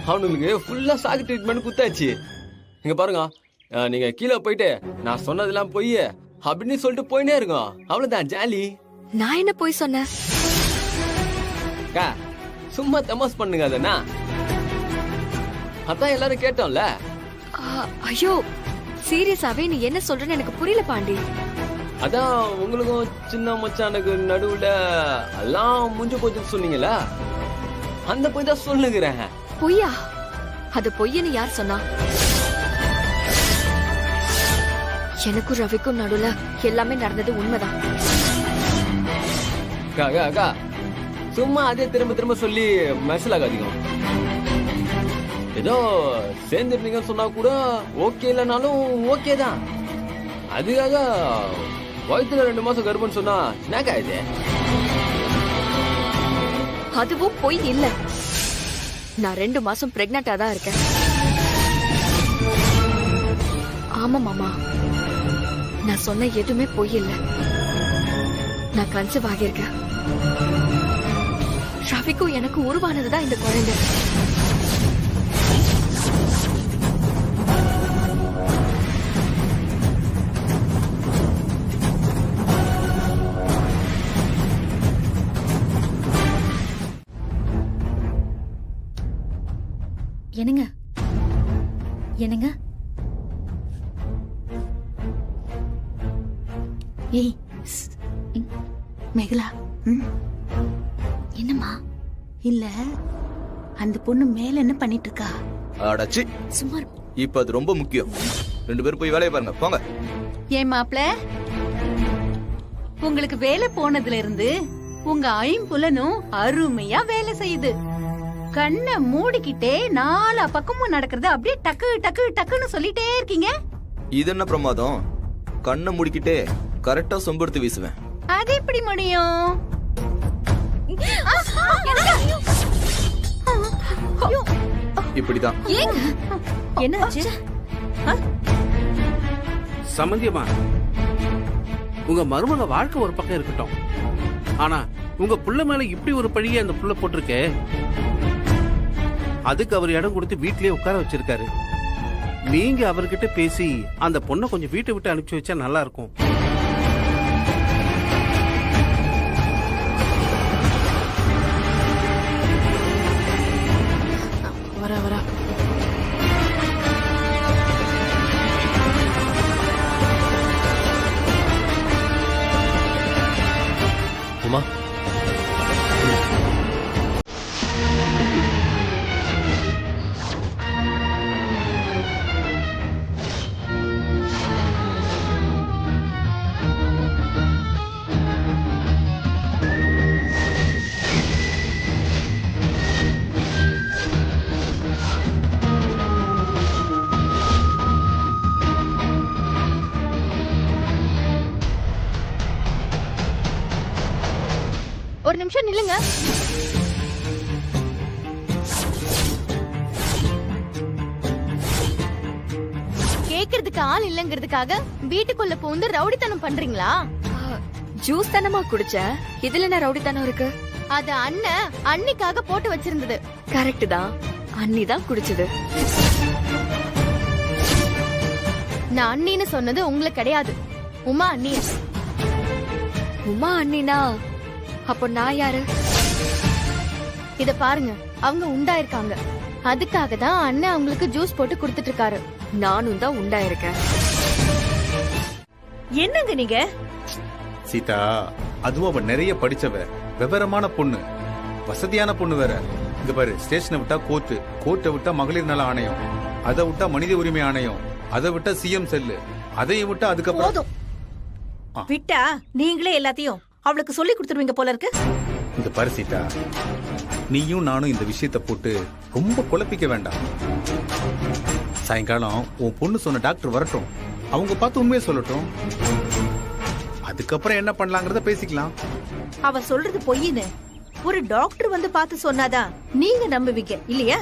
அவனுங்களுக்கு ஃபுல்லா சாக்கு ட்ரீட்மெண்ட் குத்தாச்சு. இங்க பாருங்க, நீங்க கீழே போயிட்டு நான் சொன்னதெல்லாம் பொய் அப்படின்னு சொல்லிட்டு போயினே இருக்கோம். அவ்வளவுதான் ஜாலி. நான் என்ன போய் சொன்னேன்? சும்மா தமாஸ் பண்ணுங்க. அதனா அதான் எல்லாரும் கேட்டோம்ல. ஐயோ சீரியஸாவே நீ என்ன சொல்றன்னு எனக்கு புரியல பாண்டி. அதான் உங்களுக்கும் சின்ன மச்சானுக்கு நடுவுல எல்லாம் முடிஞ்சு போச்சுன்னு சொன்னீங்கல்ல, அந்த பொய் தான் சொல்லுகிறேன். பொய்யா? அது பொய்யன்னு யார் சொன்னா? எனக்கும் ரவிக்கும் நடுவுல எல்லாமே நடந்தது உண்மைதான். சும்மா அதே திரும்ப திரும்ப சொல்லி மெசலாகாதீங்க. ஏதோ சேர்ந்துருந்தீங்கன்னு சொன்னா கூட ஓகே, இல்லைனாலும் ஓகே தான். அதுக்காக வயிற்றுல 2 மாசம் கர்ப்பம்னு சொன்னா என்னக்கா இது? அதுவும் பொய் இல்ல. நான் 2 மாசம் பிரெக்னண்டா தான் இருக்கேன். ஆமா மாமா, நான் சொன்ன எதுவுமே பொய் இல்ல. நான் கன்சீவ் ஆகியிருக்கேன். ரவிக்கும் எனக்கு உருவானதுதான் இந்த குழந்தை. என்னங்க என்னங்க? ஏய் மேகலா, என்னம்மா? இல்ல அந்த பொண்ணு மேல என்ன பண்ணிட்டு இருக்கா? அடச்சி சும்மா. இப்ப அது ரொம்ப முக்கியம். 2 பேரும் போய் வேலையை பாருங்க, போங்க. ஏன் மாப்ள, உங்களுக்கு வேலை போனதுல இருந்து உங்க ஐம்புலனும் அருமையா வேலை செய்யுது. கண்ணை மூடிக்கிட்டே 4 பக்கமும் நடக்கிறது அப்படியே டக்கு டக்கு டக்குன்னு சொல்லிட்டே இருக்கீங்க. இது என்ன பிரமாதம்? கண்ணை மூடிக்கிட்டே கரெக்டா சொம்பெடுத்து வீசுவேன். அது எப்படி முடியும்? இப்படிதான். என்னாச்சு? சம்பந்தியமா, உங்க மருமக வாழ்க்கை ஒரு பக்கம் இருக்கட்டும், ஆனா உங்க புள்ள மேல இப்படி ஒரு பழிய அந்த புள்ள போட்டிருக்கே, அதுக்கு அவர் இடம் கொடுத்து வீட்லயே உட்கார வச்சிருக்காரு. நீங்க அவர்கிட்ட பேசி அந்த பொண்ணை கொஞ்சம் வீட்டை விட்டு அனுப்பிச்சு வச்சா நல்லா இருக்கும். வரா உமா, ஒரு நிமிஷம் நில்லுங்க. ஆள் இல்லங்கிறதுக்காக வீட்டுக்குள்ள பூந்து ரவுடித்தனம் பண்றீங்களா? ஜூஸ் தானமா குடிச்ச, இதுல என்ன ரவுடித்தனம் இருக்கு? அது அண்ணன் அன்னிக்காக போட்டு வச்சிருந்தது. கரெக்ட் தான், அண்ணி தான் குடிச்சது. நான் அண்ணின்னு சொன்னது உங்களுக்கு கிடையாது, உமா அண்ணி. உமா அண்ணினா அப்போ நான் யாரு? இத பாருங்க, அவங்க உண்டாயிருக்காங்க. அதுக்காக தான் அண்ணன் அவங்களுக்கு ஜூஸ் போட்டு கொடுத்துட்டு இருக்காரு. நானும் தான் உண்டாயிருக்கேன். என்னங்க நீங்க? சீதா, அதுவும் அவ நிறைய படிச்சவ, விவரமான பொண்ணு, வசதியான பொண்ணு வேற. இங்க பாரு, ஸ்டேஷனை விட்டா கோர்ட்டு, கோர்ட்டை விட்டா மகளிர் நல ஆணையம், அதை விட்டா மனித உரிமை ஆணையம், அதை விட்டா சிஎம் செல்லு, அதையும் விட்டா அதுக்கப்புறம் விட்டா நீங்களே எல்லாத்தையும் அவளுக்கு சொல்லி கொடுத்துருவீங்க போல இருக்கு. இந்த பாரு சீதா, நீயும் நானும் இந்த விஷயத்தை போட்டு ரொம்ப குழப்பிக்க வேண்டாம். சாயங்காலம் உன் பொண்ணு சொன்ன டாக்டர் வரட்டும், அவங்க பார்த்து உண்மையை சொல்லட்டும். அதுக்கப்புறம் என்ன பண்ணலாங்கிறத பேசிக்கலாம். அவ சொல்றது பொய்ன்னு ஒரு டாக்டர் வந்து பார்த்து சொன்னாதான் நீங்க நம்புவீங்க இல்லையா?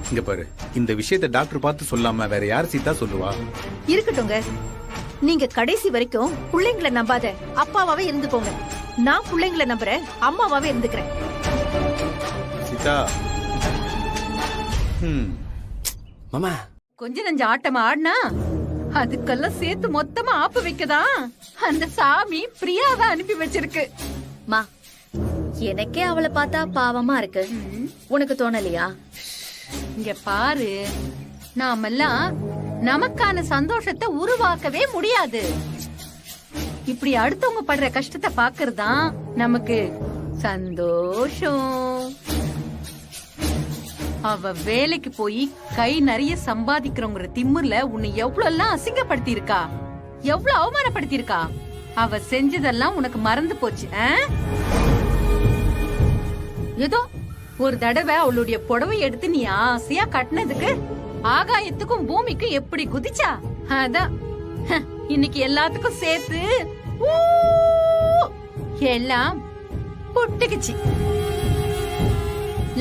இங்க பாரு, இந்த விஷயத்தை டாக்டர் பார்த்து சொல்லாம வேற யார் சீதா சொல்லுவா? இருக்கட்டுங்க, நீங்க கடைசி வரைக்கும் பிள்ளைங்களை நம்பாத அப்பாவாவே இருந்துக்கோங்க. நான் பிள்ளைங்களை நம்புறேன், அம்மாவாவே இருந்துக்கிறேன். சீதா, மாமா கொஞ்ச நஞ்ச ஆட்டமா ஆடினா அதுக்கெல்லாம் சேர்த்து மொத்தமா ஆப்பு வைக்கதான் அந்த சாமி பிரியாவை அனுப்பி வச்சிருக்கு. மா, எனக்கே அவளை பார்த்தா பாவமா இருக்கு, உனக்கு தோணலையா? இங்க பாரு, நாமெல்லாம் நமக்கான சந்தோஷத்தை உருவாக்கவே முடியாது. இப்படி அடுத்தவங்க படுற கஷ்டத்தை பாக்குறதுதான் நமக்கு சந்தோஷம். அவ வேலைக்கு போய் கை நிறைய சம்பாதிக்கிறோங்கிற திமிர்ல உன்னை எவ்வளவு எல்லாம் அசிங்கப்படுத்தி இருக்கா, எவ்வளவு அவமானப்படுத்தி இருக்கா. அவ செஞ்சதெல்லாம் உனக்கு மறந்து போச்சு. ஏதோ ஒரு தடவை அவளுடைய புடவை எடுத்து நீ ஆசையா கட்டினதுக்கு ஆகாயத்துக்கும் பூமிக்கும் எப்படி குதிச்சா, அதான் இன்னைக்கு எல்லாத்துக்கும் சேர்த்து எல்லாம் புட்டுக்குச்சு.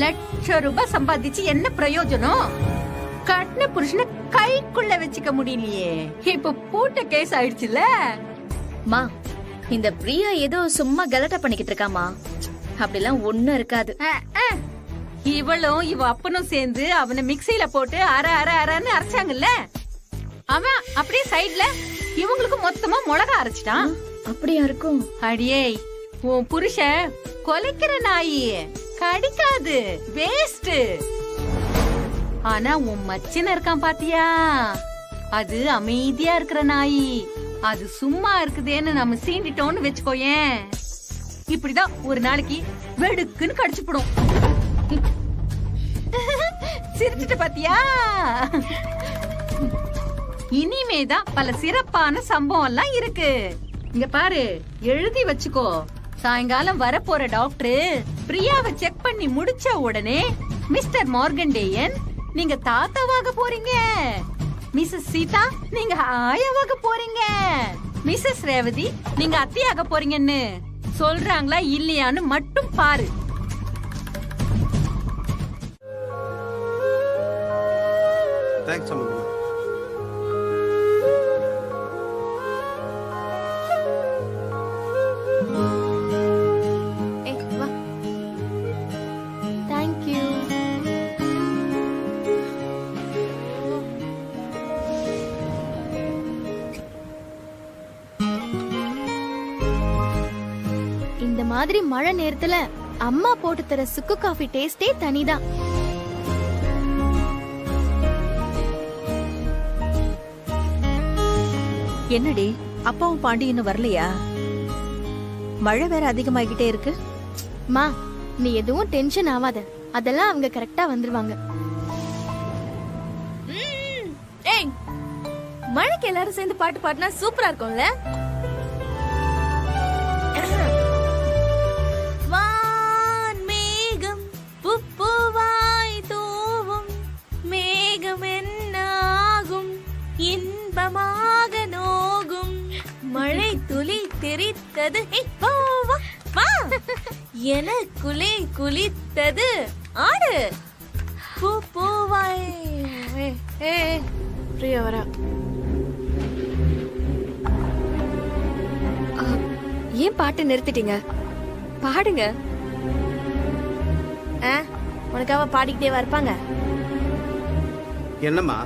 லட்சம் ரூபாய் சம்பாதிச்சு என்ன பிரயோஜனம்? கட்டின புருஷனை கைக்குள்ள வச்சுக்க முடியலையே. இப்ப பூட்ட கேஸ் ஆயிடுச்சுல. மா, இந்த பிரியா ஏதோ சும்மா கலட்டா பண்ணிக்கிட்டு இருக்காமா, அப்படிலாம் ஒண்ணும் இருக்காது. இவளும் இவ அப்பனும் சேர்ந்து அவனை மிக்சியில போட்டு அரன்னு அரைச்சாங்கல்ல, அவன் அப்படியே சைடுல இவங்களுக்கு மொத்தமா மிளகா அரைச்சிட்டான். அப்படியா இருக்கும்? அடியே, உன் புருஷன் கொலைக்கிற நாயி, கடிக்காது, வேஸ்ட். ஆனா உன் மச்சின இருக்கான் பாத்தியா, அது அமைதியா இருக்கிற நாயி. அது சும்மா இருக்குதேன்னு நம்ம சீண்டிட்டோம்னு வச்சுக்கோயேன், இப்படிதான் ஒரு நாளைக்கு வெடுக்குன்னு கடிச்சுப்படும். சிரிச்சுட்டு பாத்தியா? இனிமேதான் பல சிறப்பான சம்பவம் எல்லாம் இருக்கு. இங்க பாரு, எழுதி வச்சுக்கோ. சாயங்காலம் வரப்போற டாக்டர் பிரியாவை செக் பண்ணி முடிச்ச உடனே மிஸ்டர் மார்கண்டேயன் நீங்க தாத்தாவாக போறீங்க, மிஸ்ஸஸ் சீதா நீங்க ஆயாவாக போறீங்க, மிஸ்ஸஸ் ரேவதி நீங்க அத்தையாக போறீங்கன்னு சொல்றாங்களா இல்லையான்னு மட்டும் பாரு. தேங்க்ஸ் அம்மா. தேங்க்யூ. இந்த மாதிரி மழை நேரத்துல அம்மா போட்டு தர சுக்கு காஃபி டேஸ்டே தனிதான். என்னடி, அப்பாவும் பாண்டி இன்னும் வரலையா? மழை வேற அதிகமாகிட்டே இருக்கு. மா, நீ எதுவும் டென்ஷன் ஆகாத, அதெல்லாம் அவங்க கரெக்டா வந்துருவாங்க. ஏய், மழைக்கு எல்லாரும் சேர்ந்து பாட்டு பாடினா சூப்பரா இருக்கும்ல? வான் மேகம் பூவாய் தூவும், மேகம் என்னாகும் இன்பமாக நோகும், மழை துளி தெரித்தது என குலை குளித்தது ஆடு பூவாய். பிரியா வரா. ஏன் பாட்டு நிறுத்திட்டீங்க? பாடுங்க. உனக்காக பாடிக்கிட்டே இருப்பாங்க. என்னம்மா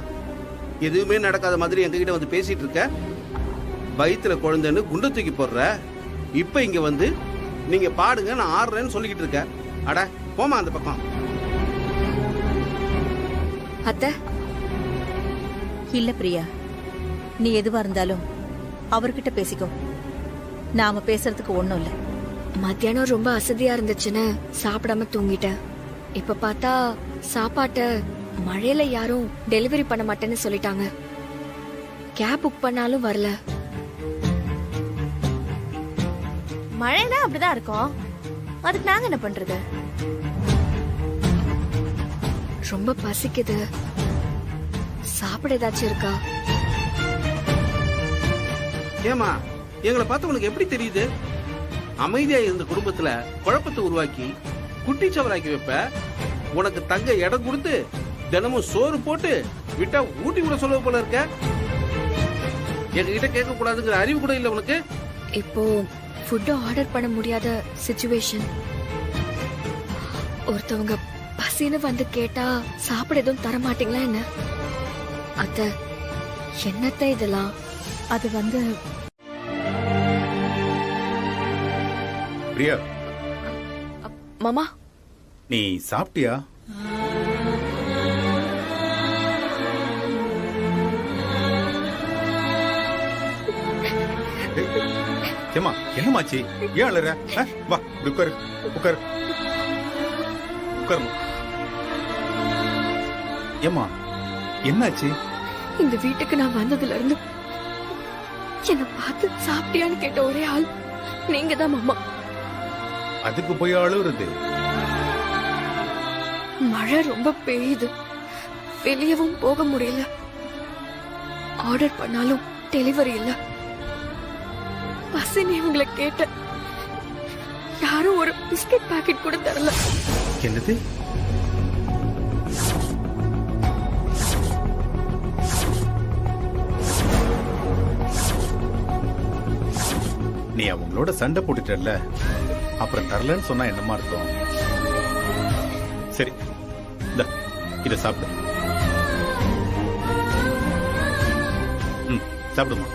எதுவுமே நடக்காத மாதிரி எங்ககிட்ட வந்து பேசிட்டு இருக்க? வயிற்றுல குழந்தைன்னு குண்டை தூக்கி போடுற. இப்ப இங்க வந்து நீங்க பாடுங்க நான் ஆடுறேன்னு சொல்லிக்கிட்டு இருக்க. அட போமா அந்த பக்கம். அத்தை இல்ல பிரியா, நீ எதுவா இருந்தாலும் அவர்கிட்ட பேசிக்கோ. நாம பேசுறதுக்கு ஒண்ணும் இல்ல. மத்தியானம் ரொம்ப அசதியா இருந்துச்சுன்னு சாப்பிடாம தூங்கிட்டேன். இப்ப பார்த்தா சாப்பாட்ட மழையில யாரும் டெலிவரி பண்ண மாட்டேன்னு சொல்லிட்டாங்க. கேப் புக் பண்ணாலும் வரல. மழைனா அப்படிதான் இருக்கும். அதுக்கு நாங்க என்ன பண்றது? ரொம்ப பசிக்குது. சாப்பிட ஏதாச்சும் இருக்கா? ஏமா எங்களை பார்த்து உனக்கு எப்படி தெரியுது? அமைதியா இருந்த குடும்பத்துல குழப்பத்தை உருவாக்கி குட்டிச்சவராக்கி வைப்ப. உனக்கு தங்க இடம் கொடுத்து தினமும் சோறு போட்டு விட்டா ஊட்டி கூட சொல்ல போல இருக்க. எங்ககிட்ட கேட்க கூடாதுங்கிற அறிவு கூட இல்ல உனக்கு. இப்போ ஃபுட் ஆர்டர் பண்ண முடியாத சிச்சுவேஷன். ஒருத்தவங்க பசின்னு வந்து கேட்டா சாப்பிட எதுவும் தர மாட்டீங்களா என்ன? அத்தை என்னத்த இதெல்லாம்? அது வந்து பிரியா, மாமா நீ சாப்பிட்டியா? ஏமா என்னமாச்சு? ஏன் அழுற? வா உட்காரு உட்காரு உட்காரு. ஏமா என்னாச்சு? இந்த வீட்டுக்கு நான் வந்ததுல இருந்து என்ன பார்த்து சாப்பிட்டியான்னு கேட்ட ஒரே ஆள் நீங்க தான் மாமா. அதுக்கு போய் அழுகுறது? மழை ரொம்ப பெய்யுது, வெளியவும் போக முடியல. ஆர்டர் பண்ணாலும் டெலிவரி இல்ல. பசின்னு இவங்களை கேட்ட யாரும் ஒரு பிஸ்கட் பாக்கெட் கூட தரல. என்னது? நீ அவங்களோட சண்டை போட்டுட்டல்ல, அப்புறம் தரலன்னு சொன்னா என்னமா இருக்கும்? சரி இத சாப்பிடு. சாப்பிடுமா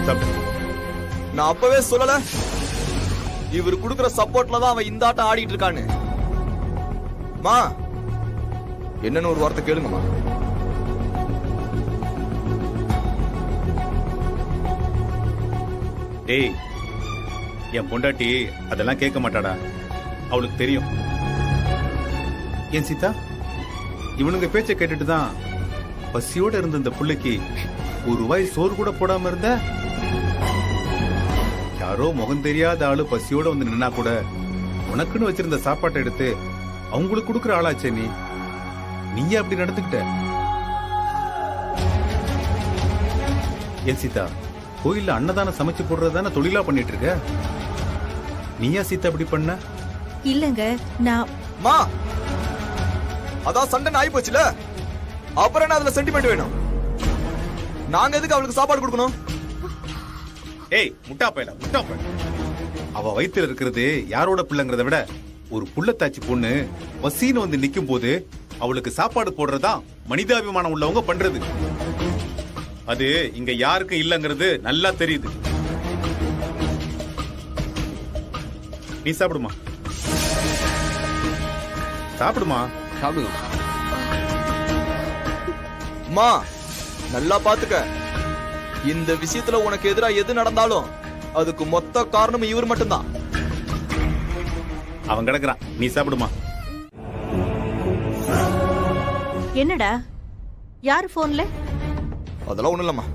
சாப்பிடு. நான் அப்பவே சொல்லல இவர் குடுக்கிற சப்போர்ட்ல தான் அவன் இந்த ஆட்டம் ஆடிட்டு இருக்கான்னு. மா என்னன்னு ஒரு வார்த்தை கேளுங்கம்மா. டேய், என் பொண்டாட்டி அதெல்லாம் கேட்க மாட்டாடா. அவளுக்கு தெரியும். ஏன் சீதா, இவனுங்க பேச்ச கேட்டுட்டு தான் பசியோட இருந்த இந்த புள்ளைக்கு ஒரு வாய் சோறு கூட போடாம இருந்த. யாரோ முகம் தெரியாத ஆளு பசியோட வந்து நின்னா கூட உனக்குன்னு வச்சிருந்த சாப்பாட்டை எடுத்து அவங்களுக்கு கொடுக்குற ஆளாச்சே நீ. நீங்க அப்படி நடந்துக்கிட்ட. ஏன் சீதா, கோயில்ல அன்னதானம் சமைச்சு போடுறதான தொழிலா பண்ணிட்டு இருக்க. நீயா சீதா அப்படி பண்ண? இல்லங்க நான் மா அதான் சண்டை ஆயி போச்சுல, அப்புறம் என்ன அதுல சென்டிமெண்ட் வேணும்? நாங்க எதுக்கு அவளுக்கு சாப்பாடு கொடுக்கணும்? ஏய் முட்டா பயல, முட்டா பயல. அவ வயித்துல இருக்கிறது யாரோட பிள்ளைங்கிறத விட ஒரு புள்ளத்தாச்சி பொண்ணு பசின்னு வந்து நிக்கும் போது அவளுக்கு சாப்பாடு போடுறதா மனிதாபிமானம் உள்ளவங்க பண்றது. அது இங்க யாருக்கும் இல்லங்கிறது நல்லா தெரியுது. நீ சாப்பிடுமா, சாப்பிடுமா. சாப்பிடுங்க. மா நல்லா பாத்துக்க, இந்த விஷயத்துல உனக்கு எதிரா எது நடந்தாலும் அதுக்கு மொத்த காரணம் இவர் மட்டும்தான். அவன் கிடக்குறான், நீ சாப்பிடுமா. என்னடா யாரு போன்ல? அதெல்லாம் ஒண்ணு இல்லம்மா.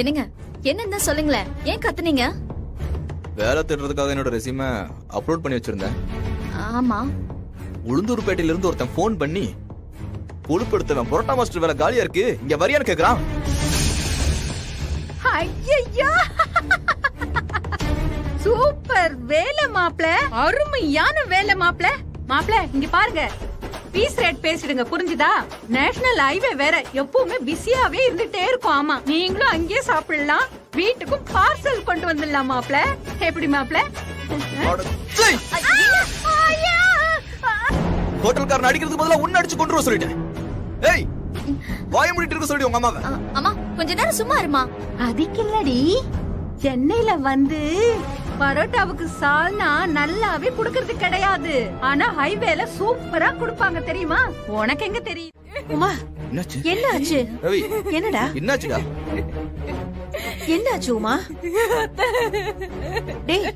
என்னங்க என்னன்னு சொல்லுங்களேன், ஏன் கத்துனீங்க? வேலை தேடுறதுக்காக என்னோட ரெசியூமை அப்லோட் பண்ணி வச்சிருந்தேன். ஆமா, உளுந்தூர்பேட்டையில இருந்து ஒருத்தன் போன் பண்ணி பொழுப்படுத்தவன் புரோட்டா மாஸ்டர் வேலை காலியா இருக்கு, இங்க வரியான்னு கேக்குறான். ஐயா சூப்பர் வேலை மாப்ள, அருமையான வேலை மாப்ள. மாப்ள இங்க பாருங்க, பீஸ் ரேட் பேசிடுங்க, புரிஞ்சுதா? நேஷனல் ஹைவே வேற, எப்பவுமே பிஸியாவே இருந்துட்டே இருக்கும். ஆமா, நீங்களும் அங்கேயே சாப்பிடலாம், வீட்டுக்கும் பார்சல் கொண்டு வந்துடலாம். மாப்ள எப்படி மாப்ள? ஹோட்டல்காரன் அடிக்கிறதுக்கு பதிலா உன்ன அடிச்சு கொண்டு வர சொல்லிட்டேன். ஏய், வாய மூடிட்டு இருக்க சொல்லி உங்க அம்மாவை. அம்மா கொஞ்ச நேரம் சும்மா இருமா. அதுக்கில்லடி, சென்னையில வந்து பரோட்டாவுக்கு சால்னா நல்லாவே குடுக்கறது கிடையாது. ஆனா ஹைவேல சூப்பரா குடுப்பாங்க, தெரியுமா? உனக்கு எங்க தெரியும்? உமா, என்னாச்சு? என்ன ஆச்சு? ரவி, என்னடா என்னாச்சுடா? என்னாச்சு உமா? டேய்,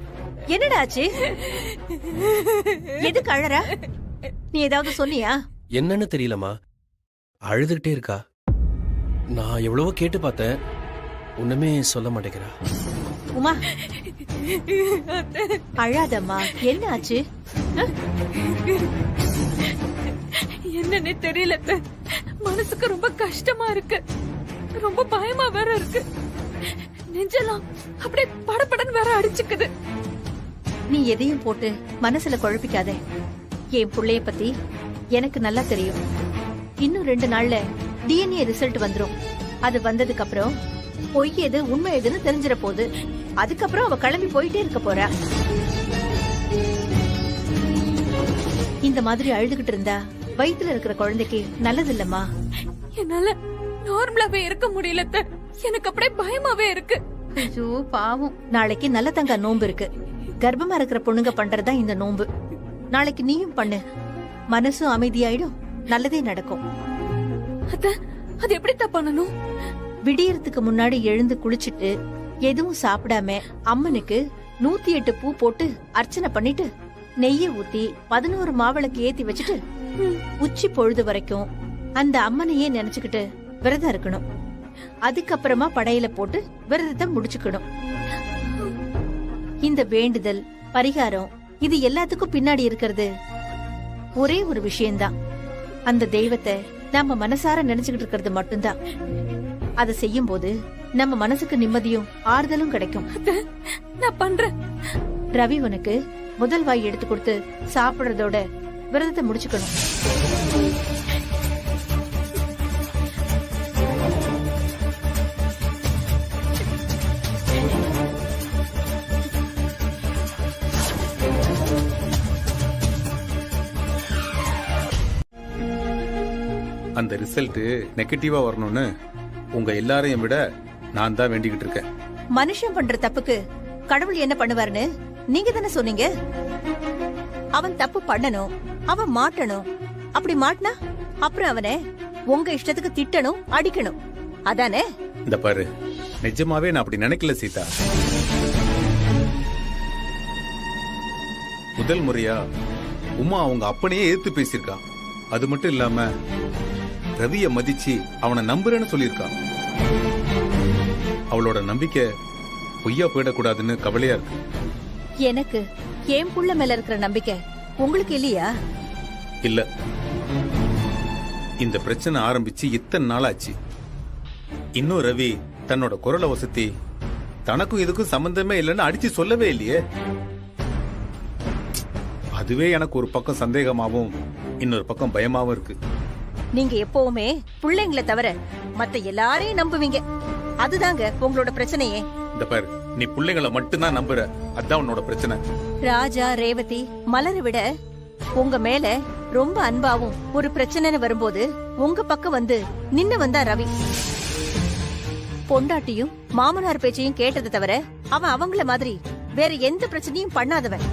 என்னடா ஆச்சு? எதுக்கு அழறா? நீ ஏதாவது சொன்னியா? என்னன்னு தெரியலம்மா, அழுதுகிட்டே இருக்கா. நான் எவ்வளவோ கேட்டு பார்த்தேன், ஒண்ணுமே சொல்ல மாட்டேங்கிறா. உமா, அழாதம்மா, என்ன ஆச்சு? என்னன்னே தெரியல, மனசுக்கு ரொம்ப கஷ்டமா இருக்கு, ரொம்ப பயமா வேற இருக்கு, நெஞ்செல்லாம் அப்படியே படபடன்னு வேற அடிச்சுக்குது. நீ எதையும் போட்டு மனசுல குழப்பிக்காத. என் புள்ளைய பத்தி எனக்கு நல்லா தெரியும். இன்னும் 2 நாள்ல டிஎன்ஏ ரிசல்ட் வந்துரும். அது வந்ததுக்கு அப்புறம் பொய் எது உண்மை எதுன்னு தெரிஞ்சிட போகுது. அதுக்கப்புறம் அவ கிளம்பி போயிட்டே இருக்க போறா. இந்த மாதிரி அழுதுகிட்டு இருந்தா வயித்துல இருக்கிற குழந்தைக்கு நல்லது இல்லம்மா. என்னால நார்மலாவே இருக்க முடியல, எனக்கு அப்படியே பயமாவே இருக்கு. ஐயோ பாவம். நாளைக்கு நல்ல தங்க நோன்பு இருக்கு. கர்ப்பமா இருக்கிற பொண்ணுங்க பண்றதா இந்த நோன்பு. நாளைக்கு நீயும் பண்ணு, மனசும் அமைதியாயிடும், நல்லதே நடக்கும். அது எப்படி பண்ணணும்? விடியறதுக்கு முன்னாடி எழுந்து குளிச்சிட்டு எதுவும் சாப்பிடாம அம்மனுக்கு 108 பூ போட்டு அர்ச்சனை பண்ணிட்டு நெய்ய ஊத்தி 11 மாவிளக்கு ஏத்தி வச்சுட்டு உச்சி பொழுது வரைக்கும் அந்த அம்மனையே நினைச்சுக்கிட்டு விரதம் இருக்கணும். அதுக்கப்புறமா படையில போட்டு விரதத்தை முடிச்சுக்கணும். இந்த வேண்டுதல் பரிகாரம் இது எல்லாத்துக்கும் பின்னாடி இருக்கிறது ஒரே ஒரு விஷயம்தான். அந்த தெய்வத்தை நம்ம மனசார நினைச்சுக்கிட்டு இருக்கிறது மட்டும்தான். அதை செய்யும் போது நம்ம மனசுக்கு நிம்மதியும் ஆறுதலும் கிடைக்கும். நான் பண்றேன். ரவி உனக்கு முதல் வாய் எடுத்து கொடுத்து சாப்பிடுறதோட விரதத்தை முடிச்சுக்கணும். அந்த ரிசல்ட் நெகட்டிவா வரணும்னு உங்க எல்லாரையும் விட நான் தான் வேண்டிக்கிட்டு இருக்கேன். மனுஷன் பண்ற தப்புக்கு கடவுள் என்ன பண்ணுவாருன்னு நீங்க தானே சொன்னீங்க. அவன் தப்பு பண்ணணும், அவன் மாட்டணும். அப்படி மாட்டினா அப்புறம் அவனை உங்க இஷ்டத்துக்கு திட்டணும், அடிக்கணும். அதானே? இந்த பாரு, நிஜமாவே நான் அப்படி நினைக்கல சீதா. முதல் முறையா உமா அவங்க அப்பனையே எதிர்த்து பேசியிருக்கா. அது மட்டும் இல்லாம ரவிய மதிச்சு அவனை நம்புறேன்னு சொல்லியிருக்கான். அவளோட நம்பிக்கை பொய்யா போயிடக்கூடாதுன்னு கவலையா இருக்கு. எனக்கு என் புள்ள மேல இருக்கிற நம்பிக்கை உங்களுக்கு இல்லையா? இல்ல, இந்த பிரச்சனை ஆரம்பிச்சு இத்தனை நாள் ஆச்சு. இன்னும் ரவி தன்னோட குரலை வசதி தனக்கும் இதுக்கும் சம்பந்தமே இல்லைன்னு அடிச்சு சொல்லவே இல்லையே. அதுவே எனக்கு ஒரு பக்கம் சந்தேகமாவும் இன்னொரு பக்கம் பயமாவும் இருக்கு. நீங்க எப்பவுமே பிள்ளைங்களை தவிர மத்த எல்லாரையும் நம்புவீங்க. அதுதாங்க உங்களோட பிரச்சனையே. இந்த பாரு, நீ பிள்ளைங்களை மட்டும்தான் நம்புற, அதான் உன்னோட பிரச்சனை. ராஜா, ரேவதி, மலரை விட உங்க மேல ரொம்ப அன்பாவும் ஒரு பிரச்சனைன்னு வரும்போது உங்க பக்கம் வந்து நின்னு வந்தா ரவி. பொண்டாட்டியும் மாமனார் பேச்சையும் கேட்டதை தவிர அவன் அவங்கள மாதிரி வேற எந்த பிரச்சனையும் பண்ணாதவன்.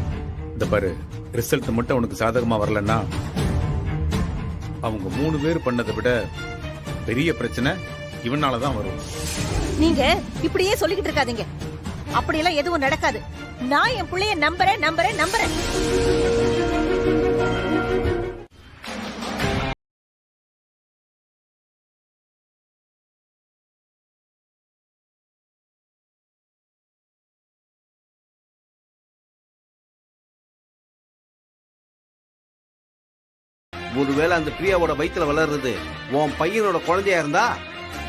இந்த பாரு, ரிசல்ட் மட்டும் உனக்கு சாதகமா வரலன்னா அவங்க 3 பேர் பண்ணதை விட பெரிய பிரச்சனை இவனாலதான் வரும். நீங்க இப்படியே சொல்லிக்கிட்டு இருக்காதீங்க. அப்படியெல்லாம் எதுவும் நடக்காது. நான் என் பிள்ளைய நம்புறேன் நம்புறேன் நம்புறேன். ஒருவேளை அந்த பிரியாவோட வயித்துல வளர்றது உன் பையனோட குழந்தையா இருந்தா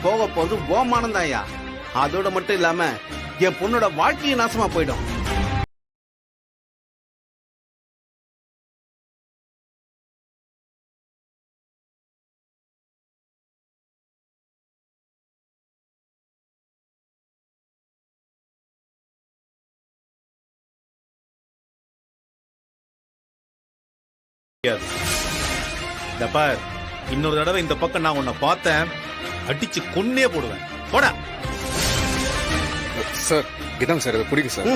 போக போறது ஓமானந்தாயா. அதோட மட்டும் இல்லாம என் பொண்ணோட வாழ்க்கையும் நாசமா போயிடும். இந்த பார், இன்னொரு தடவை இந்த பக்கம் நான் உன்னை பார்த்தேன், அடிச்சு கொன்னே போடுவேன். போடா. சார் இதாங்க சார், இதை பிடிக்கும் சார்.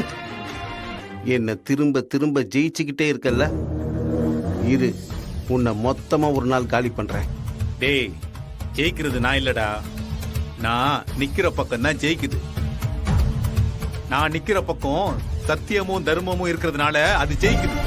என்ன திரும்ப திரும்ப ஜெயிச்சுக்கிட்டே இருக்கல்ல, இரு உன்னை மொத்தமா ஒரு நாள் காலி பண்றேன். டேய், ஜெயிக்கிறது நான் இல்லடா, நான் நிக்கிற பக்கம் தான் ஜெயிக்குது. நான் நிக்கிற பக்கம் சத்தியமும் தர்மமும் இருக்கிறதுனால அது ஜெயிக்குது.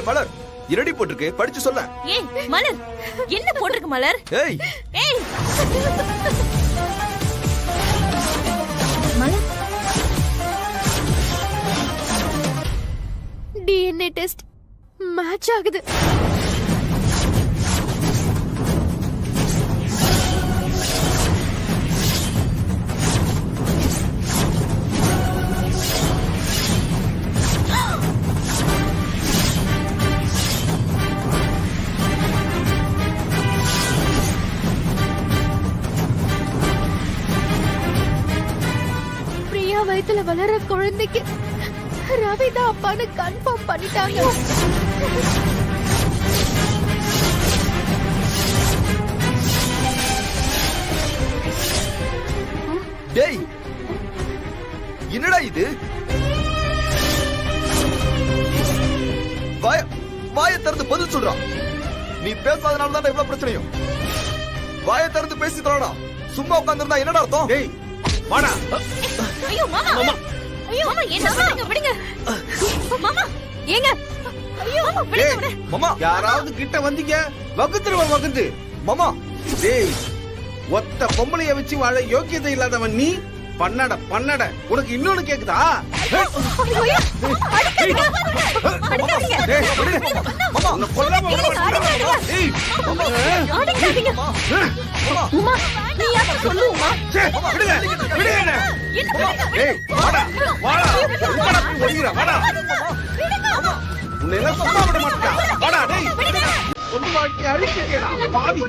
மலர், இரடி போட்டிருக்கு, படிச்சு சொல்ல. ஏய் மலர், என்ன போட்டிருக்கு மலர்? ஏய் ஏய் மலர், டிஎன்ஏ டெஸ்ட் மேட்ச் ஆகுது. வயித்துல வளர குழந்தைக்கு ரவிதான் அப்பான்னு கன்ஃபார்ம் பண்ணிட்டாங்க. டேய், என்னடா இது? வாயை திறந்து பதில் சொல்றான். நீ பேசாதனால தான் இவ்வளவு பிரச்சனையும். வாயை திறந்து பேசி தரடா. சும்மா உட்கார்ந்திருந்தா என்னடா அர்த்தம்? டேய் வாடா. ஐயோ மாமா, மாமா, ஐயோ மாமா, என்ன பண்ணுங்க? விடுங்க மாமா. ஏங்க, ஐயோ மாமா, விடுங்க. மாமா, யாராவது கிட்ட வந்தீங்க வகுந்து மாமா. டேய், ஒத்த பொம்பளைய வச்சு வாழ யோக்கியதை இல்லாதவன் நீ. பண்ணட உனக்கு இன்னொன்னு கேக்குதா? உன்னை சும்மா விட மாட்டா. வாடா டேய், ஒன்று வாக்கி அழிக்கிறா பாவி.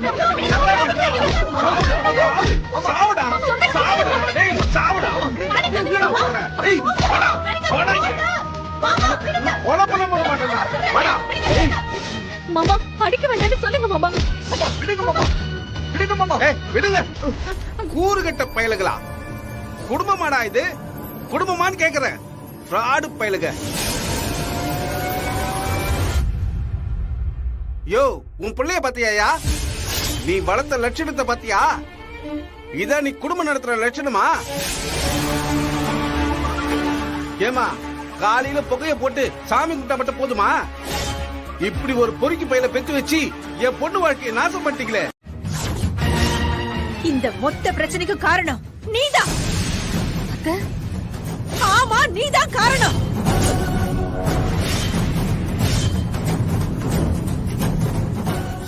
சாவடா டேய், சாவடா. டேய் வாடா, வாடா இங்க. கொலை பண்ண மாட்டேடா. வாடா. மாமா, அடிக்க வேண்டாம்னு சொல்லுங்க மாமா. விடுங்க மாமா, விடுங்க மாமா. ஏய் விடுங்க. கூறுகட்ட பயலுகளா? குடும்பமாடா இது? குடும்பமான்னு கேக்குறேன். ஃப்ராடு பயலுக. யோ, உன் பிள்ளைய பாத்தியா? நீ வளர்த்த லட்சணத்தை பாத்தியா? இத நீ குடும்பம் நடத்துற லட்சணமா? ஏமா, காலையில புகைய போட்டு சாமி கும்பிட்டா மட்டும் போதுமா? இப்படி ஒரு பொறுக்கி பையில பெத்து வச்சு என் பொண்ணு வாழ்க்கையை நாசம் பண்ணிட்டீங்களே. இந்த மொத்த பிரச்சனைக்கு காரணம் நீதான். ஆமா, நீதான் காரணம்.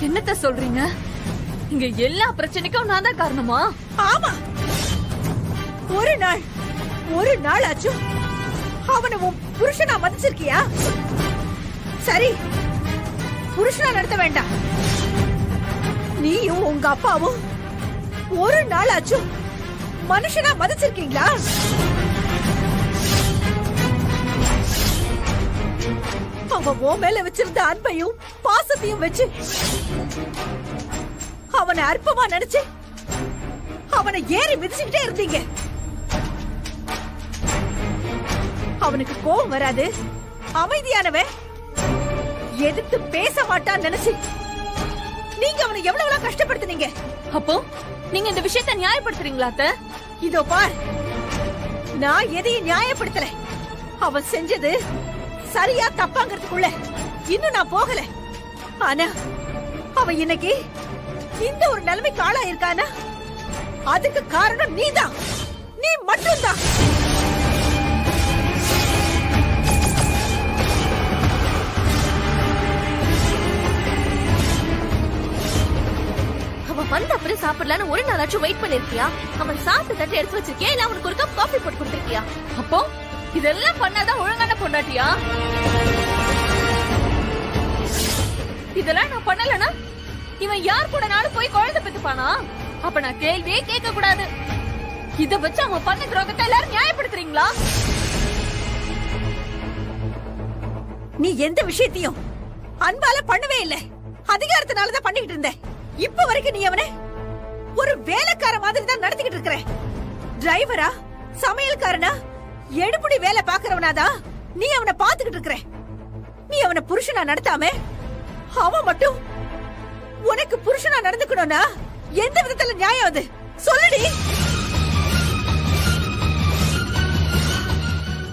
என்னத்த சொல்றீங்க? இங்க எல்லா பிரச்சனைக்கும் நான் தான் காரணமா? ஆமா, ஒரு நாள் ஆச்சும் அவனை உன் புருஷனா மதிச்சிருக்கியா? சரி, புருஷனா நடத்த வேண்டாம். நீயும் உங்க அப்பாவும் ஒரு நாள் ஆச்சும் மனுஷனா மதிச்சிருக்கீங்களா? அவன் உன் மேல வச்சிருந்த அன்பையும் பாசத்தையும் வச்சு அவனை அற்பமா நினைச்சு அவனை ஏறி மிதிச்சுக்கிட்டே இருந்தீங்க. அவனுக்கு கோபம் வராது, அமைதியானவன், எதிர்த்து பேச மாட்டான்னு நினைச்சு நீங்க அவனை எவ்வளவு கஷ்டப்படுத்துனீங்க. அப்போ நீங்க இந்த விஷயத்தை நியாயப்படுத்துறீங்களா அத்தை? இதோ பார், நான் எதையும் நியாயப்படுத்தல. அவன் செஞ்சது சரியா தப்பாங்கிறதுக்குள்ள இன்னும் நான் போகல. ஆனா அவன் இன்னைக்கு இந்த ஒரு நிலைமைக்கு ஆளாயிருக்கானா, அதுக்கு காரணம் நீதான், நீ மட்டும்தான். அவன் வந்த அப்புறம் சாப்பிடலான்னு ஒரு நாளாச்சும் வெயிட் பண்ணிருக்கியா? அவன் சாப்பிட்டு தட்டு எடுத்து வச்சிருக்கியா இல்ல அவனுக்கு ஒரு கப் காஃபி போட்டு கொடுத்திருக்கியா? அப்போ இதெல்லாம் பண்ணாதான் ஒழுங்கான பொண்டாட்டியா? இதெல்லாம் நான் பண்ணலனா இவன் யார் கூட நானும் போய் குழந்தை பெத்துப்பானா? அப்ப நான் கேள்வியே கேட்க கூடாது. இத வச்சு அவன் பண்ண துரோகத்தை எல்லாரும் நியாயப்படுத்துறீங்களா? நீ எந்த விஷயத்தையும் அன்பால பண்ணவே இல்ல, அதிகாரத்தினாலதான் பண்ணிக்கிட்டு இருந்த. இப்ப வரைக்கும் நீ அவனை ஒரு வேலைக்கார மாதிரி தான் நடத்திக்கிட்டு இருக்கிற. டிரைவரா, சமையல்காரனா, எடுபடி வேலை பாக்குறவனாதான் நீ அவனை பாத்துக்கிட்டு இருக்கிற. நீ அவனை புருஷனா நடத்தாம அவன் மட்டும் உனக்கு புருஷனா நடந்துக்கணும்னா எந்த விதத்துல நியாயம் அது சொல்லுடி.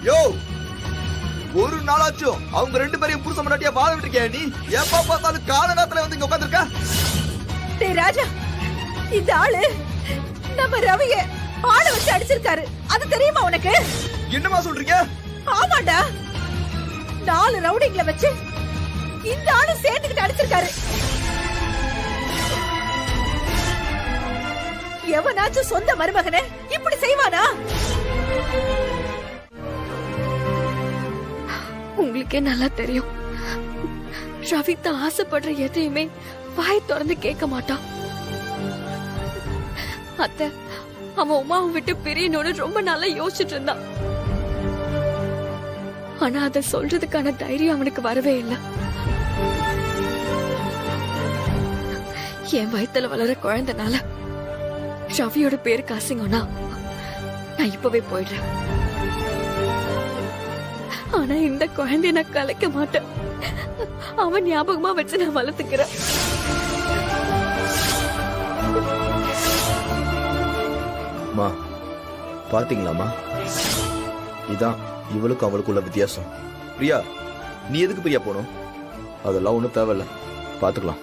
யோ, ஒரு நாளாச்சும் அவங்க 2 பேரையும் புருஷ முன்னாடியே வாழ விட்டுருக்கியா நீ? எப்ப பார்த்தாலும் காலநாத்துல வந்து இங்க உட்காந்துருக்க. டேய் ராஜா, இந்த ஆளு நம்ம ரவிய ஆள வச்சு அடிச்சிருக்காரு, அது தெரியுமா உனக்கு? என்னமா சொல்றீங்க? ஆமாண்டா, 4 ரவுடிங்களை வச்சு இந்த ஆளு சேர்ந்துக்கிட்டு அடிச்சிருக்காரு. எவனாச்சும் சொந்த மருமகனை இப்படி செய்வானா? உங்களுக்கே நல்லா தெரியும், ரவி தான் ஆசைப்படுற எதையுமே வாய் திறந்து கேட்க மாட்டான். அத்தை, அவன் உமாவை விட்டு பிரியணும்னு ரொம்ப நாளா யோசிச்சுட்டு இருந்தான். ஆனா அதை சொல்றதுக்கான தைரியம் அவனுக்கு வரவே இல்லை. என் வயித்துல வளர குழந்தைனால ரவியோட பேருக்கு அசிங்கம்னா நான் இப்பவே போயிடுறேன். ஆனா இந்த குழந்தைய நான் கலைக்க மாட்டேன். அவன் ஞாபகமா வச்சு நான் வளர்த்துக்கிறேன். பாத்தீங்களாமா, இதான் இவளுக்கு அவளுக்குள்ள வித்தியாசம். பிரியா, நீ எதுக்கு பிரியா போகணும்? அதெல்லாம் ஒண்ணும் தேவையில்ல, பாத்துக்கலாம்.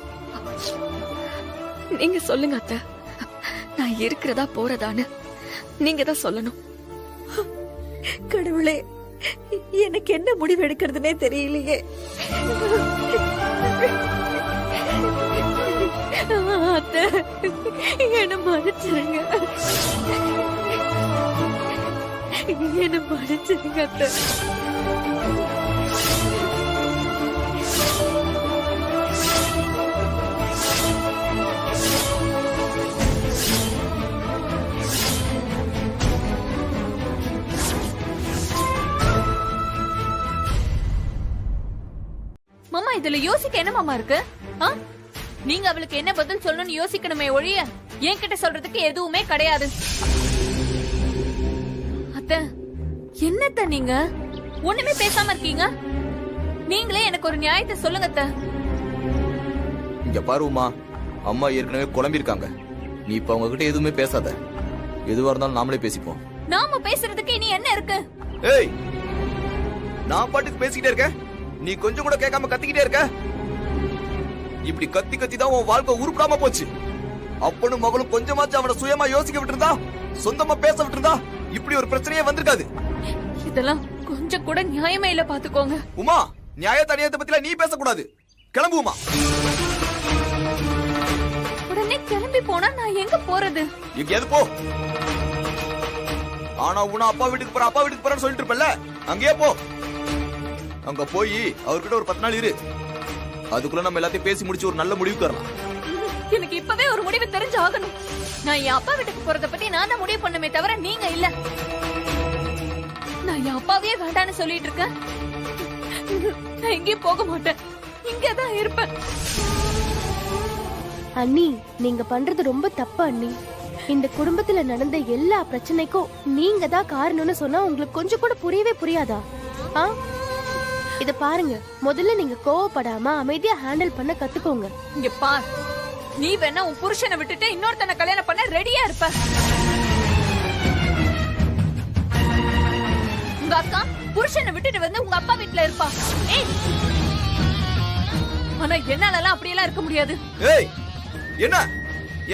நீங்க சொல்லுங்க அத்தை, நான் இருக்கிறதா போறதான்னு நீங்க தான் சொல்லணும். கடவுளே, எனக்கு என்ன முடிவு எடுக்கிறதுனே தெரியலையே. அத்தை, என்ன மன்னிச்சிருங்க, என்ன மன்னிச்சிருங்க அத்தை. மாமா, இதுல யோசிக்க என்ன மாமா இருக்கு? நீங்க அவளுக்கு என்ன பதில் சொல்லணும்னு யோசிக்கணுமே ஒழிய என்கிட்ட சொல்றதுக்கு எதுவுமே கிடையாது. அத்தை, என்னத்த நீங்க ஒண்ணுமே பேசாம இருக்கீங்க? நீங்களே எனக்கு ஒரு நியாயத்தை சொல்லுங்க அத்தை. இங்க பாருமா, அம்மா ஏற்கனவே குழம்பி இருக்காங்க. நீ இப்ப அவங்க கிட்ட எதுவுமே பேசாத. எதுவா இருந்தாலும் நாமளே பேசிப்போம். நாம பேசுறதுக்கு இனி என்ன இருக்கு? ஏய், நான் பாட்டுக்கு பேசிக்கிட்டே இருக்கேன், நீ கொஞ்சம் கூட கேட்காம கத்திக்கிட்டே இருக்க. இப்படி கத்தி கத்தி தான் உன் வாழ்க்கை உருப்படாம போச்சு. அப்பனும் மகளும் கொஞ்சமாச்சும் அவனை சுயமா யோசிக்க விட்டுருந்தா, சொந்தமா பேச விட்டுருந்தா, இப்படி ஒரு பிரச்சனையே வந்திருக்காது. இதெல்லாம் கொஞ்சம் கூட நியாயமே இல்ல, பாத்துக்கோங்க. உமா, நியாயத்தை அநியாயத்தை பத்தில நீ பேசக்கூடாது. கிளம்பு உமா. உடனே கிளம்பி போனா நான் எங்க போறது? எங்கேயாவது போ. ஆனா உன அப்பா வீட்டுக்கு போற, அப்பா வீட்டுக்கு போறன்னு சொல்லிட்டு இருப்பல, அங்கேயே போ. அங்க போய் அவர்கிட்ட ஒரு 10 நாள் இரு. அதுக்குள்ள நம்ம எல்லாத்தையும் பேசி முடிச்சு ஒரு நல்ல முடிவுக்கு வரலாம். எனக்கு இப்பவே ஒரு முடிவு தெரிஞ்சு ஆகணும். நான் என் அப்பா வீட்டுக்கு போறத பத்தி நான் தான் முடிவு பண்ணுமே தவிர நீங்க இல்ல. நான் என் அப்பாவே வேண்டான்னு சொல்லிட்டு இருக்கேன். நான் எங்கேயும் போக மாட்டேன், இங்கதான் இருப்பேன். அண்ணி, நீங்க பண்றது ரொம்ப தப்பு அண்ணி. இந்த குடும்பத்துல நடந்த எல்லா பிரச்சனைக்கும் நீங்க தான் காரணம்னு சொன்னா உங்களுக்கு கொஞ்சம் கூட புரியவே புரியாதா? இத பாருங்க, முதல்ல நீங்க கோவப்படாம அமைதியா ஹேண்டில் பண்ண கத்துக்கோங்க. இங்க பார், நீ வேணா உன் புருஷனை விட்டுட்டு இன்னொருத்தனை கல்யாணம் பண்ண ரெடியா இருப்ப. உங்க அக்கா புருஷனை விட்டுட்டு வந்து உங்க அப்பா வீட்டுல இருப்பா. ஏய், ஆனா என்னால அப்படி எல்லாம் இருக்க முடியாது. ஏய், என்ன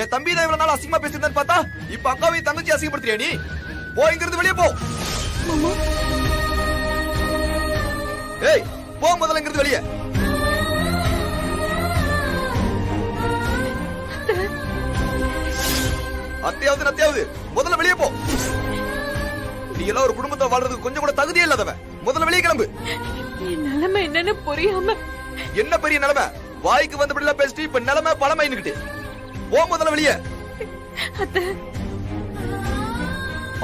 என் தம்பி தான் இவ்வளவு நாள் அசிங்கமா பேசிருந்தான்னு பார்த்தா இப்ப அக்காவையும் தங்கச்சி அசிங்கப்படுத்துறியா நீ? போய்ங்கிறது வெளியே போ. ஏய், போ முதல்லங்கிறது வெளியே. அத்தையாவது நத்தையாவது முதல்ல வெளியே போ. நீ எல்லாம் ஒரு குடும்பத்தை வாழ்றதுக்கு கொஞ்சம் கூட தகுதியே இல்லாதவ. முதல்ல வெளியே கிளம்பு. என் நிலைமை என்னன்னு புரியாம. என்ன பெரிய நிலைமை? வாய்க்கு வந்தபடிலாம் பேசிட்டு இப்ப நிலைமை பழமைன்னுக்கிட்டு போ. முதல்ல வெளியே.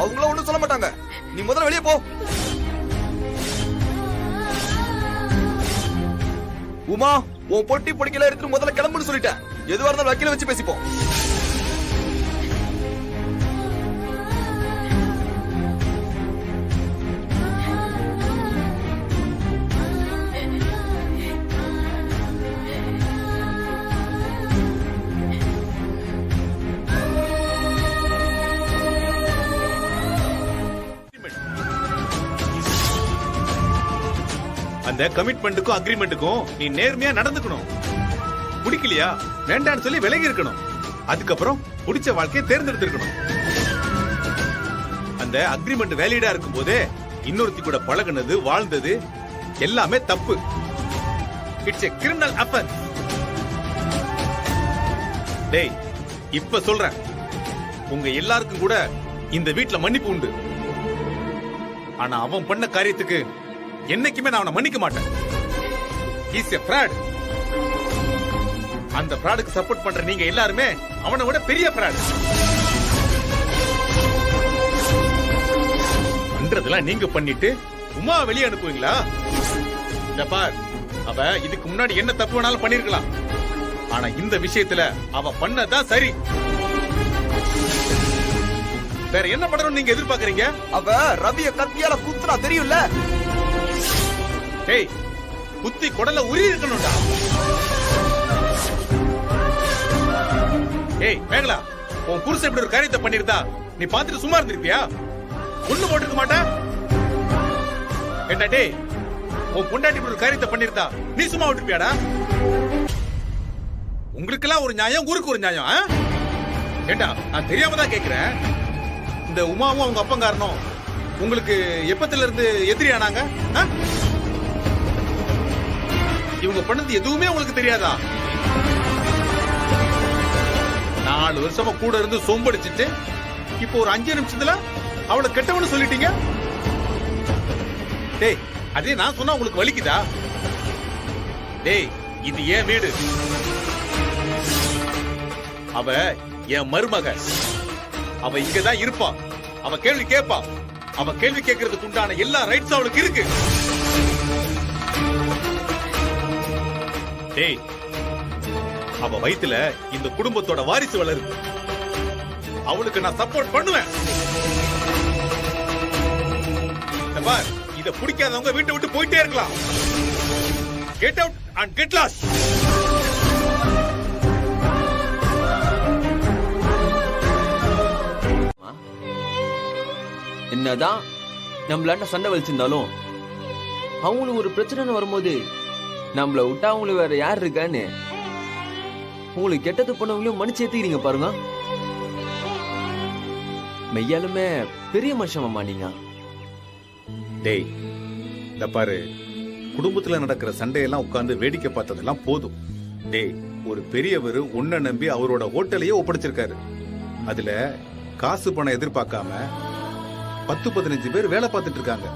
அவங்கள ஒண்ணும் சொல்ல மாட்டாங்க. நீ முதல்ல வெளியே போ. உமா, உன் பொட்டி பொடிக்கல எடுத்துட்டு முதல்ல கிளம்புன்னு சொல்லிட்டேன். எதுவா இருந்தாலும் வக்கீல வச்சு பேசிப்போம். அந்த கமிட்மெண்ட்டுக்கும் அக்ரிமெண்ட்டுக்கும் நீ நேர்மையா நடந்துக்கணும். பிடிக்கலையா வேண்டான்னு சொல்லி விலகி இருக்கணும். அதுக்கப்புறம் பிடிச்ச வாழ்க்கையை தேர்ந்தெடுத்திருக்கணும். அந்த அக்ரிமெண்ட் வேலிடா இருக்கும் போதே இன்னொருத்தி கூட பழகுனது வாழ்ந்தது எல்லாமே தப்பு. It's a criminal offence. டேய், இப்ப சொல்றேன், உங்க எல்லாருக்கும் கூட இந்த வீட்ல மன்னிப்பு உண்டு. ஆனா அவன் பண்ண காரியத்துக்கு என்னைக்குமே நான் அவனை மன்னிக்க மாட்டேன். Is a fraud. அந்த ஃப்ராடுக்கு சப்போர்ட் பண்ற நீங்க எல்லாருமே அவனை விட பெரிய ஃப்ராட். பண்றதெல்லாம் நீங்க பண்ணிட்டு உமா வெளியே அனுப்புவீங்களா? இந்த பார், அவ இதுக்கு முன்னாடி என்ன தப்பு வேணாலும் பண்ணிருக்கலாம். ஆனா இந்த விஷயத்துல அவ பண்ணதான் சரி. வேற என்ன பண்ணணும் நீங்க எதிர்பார்க்கறீங்க? அவ ரவிய கத்தியால குத்துறா தெரியும்ல. ஏய், குத்தி குடல உரி இருக்கணும்டா. ஏய் மேகலா, உன் புருஷன் இப்படி ஒரு காரியத்தை பண்ணிருந்தா நீ பாத்துட்டு சும்மா இருந்திருப்பியா? ஒண்ணு போட்டுக்க மாட்டா? என்ன டேய், உன் பொண்டாட்டி இப்படி ஒரு காரியத்தை பண்ணிருந்தா நீ சும்மா விட்டுருப்பியாடா? உங்களுக்கெல்லாம் ஒரு நியாயம், ஊருக்கு ஒரு நியாயம். ஏண்டா, நான் தெரியாம தான் கேக்குறேன். இந்த உமாவும் அவங்க அப்பங்காரனும் உங்களுக்கு எப்பத்துல இருந்து எதிரி ஆனாங்க? இவங்க பண்ணது எதுவுமே உங்களுக்கு தெரியாதா? 4 வருஷமா கூட இருந்து சொம்படிச்சிட்டு இப்போ ஒரு 5 நிமிஷத்துல அவளை கெட்டவனு சொல்லிட்டீங்க. டேய், அதே நான் சொன்னா உங்களுக்கு வலிக்குதா? டேய், இது ஏன் வீடு. அவ என் மருமக. அவ இங்கதான் இருப்பா. அவ கேள்வி கேட்பா. அவ கேள்வி கேட்கறதுக்கு உண்டான எல்லா ரைட்ஸும் அவளுக்கு இருக்கு. டேய், அவ வயித்துல இந்த குடும்பத்தோட வாரிசு வளருது. அவளுக்கு நான் சப்போர்ட் பண்ணுவேன். பார், இத பிடிக்காதவங்க வீட்டை விட்டு போயிட்டே இருக்கலாம். Get out and get lost. என்னதான் நம்மளாண்ட சண்டை வலிச்சிருந்தாலும் அவங்களுக்கு ஒரு பிரச்சனை வரும்போது நம்மள விட்டா அவங்களுக்கு வேற யார் இருக்கான்னு உங்களுக்கு கெட்டது பண்ணவங்களையும் மன்னிச்சு ஏத்துக்கிறீங்க பாருங்க. மெய்யாலுமே பெரிய மனுஷமாமா நீங்க. டேய், இந்த பாரு, குடும்பத்துல நடக்கிற சண்டையெல்லாம் உட்கார்ந்து வேடிக்கை பார்த்ததெல்லாம் போதும். டேய், ஒரு பெரியவர் உன்னை நம்பி அவரோட ஹோட்டலையே ஒப்படைச்சிருக்காரு. அதுல காசு பணம் எதிர்பார்க்காம 10-15 பேர் வேலை பார்த்துட்டு இருக்காங்க.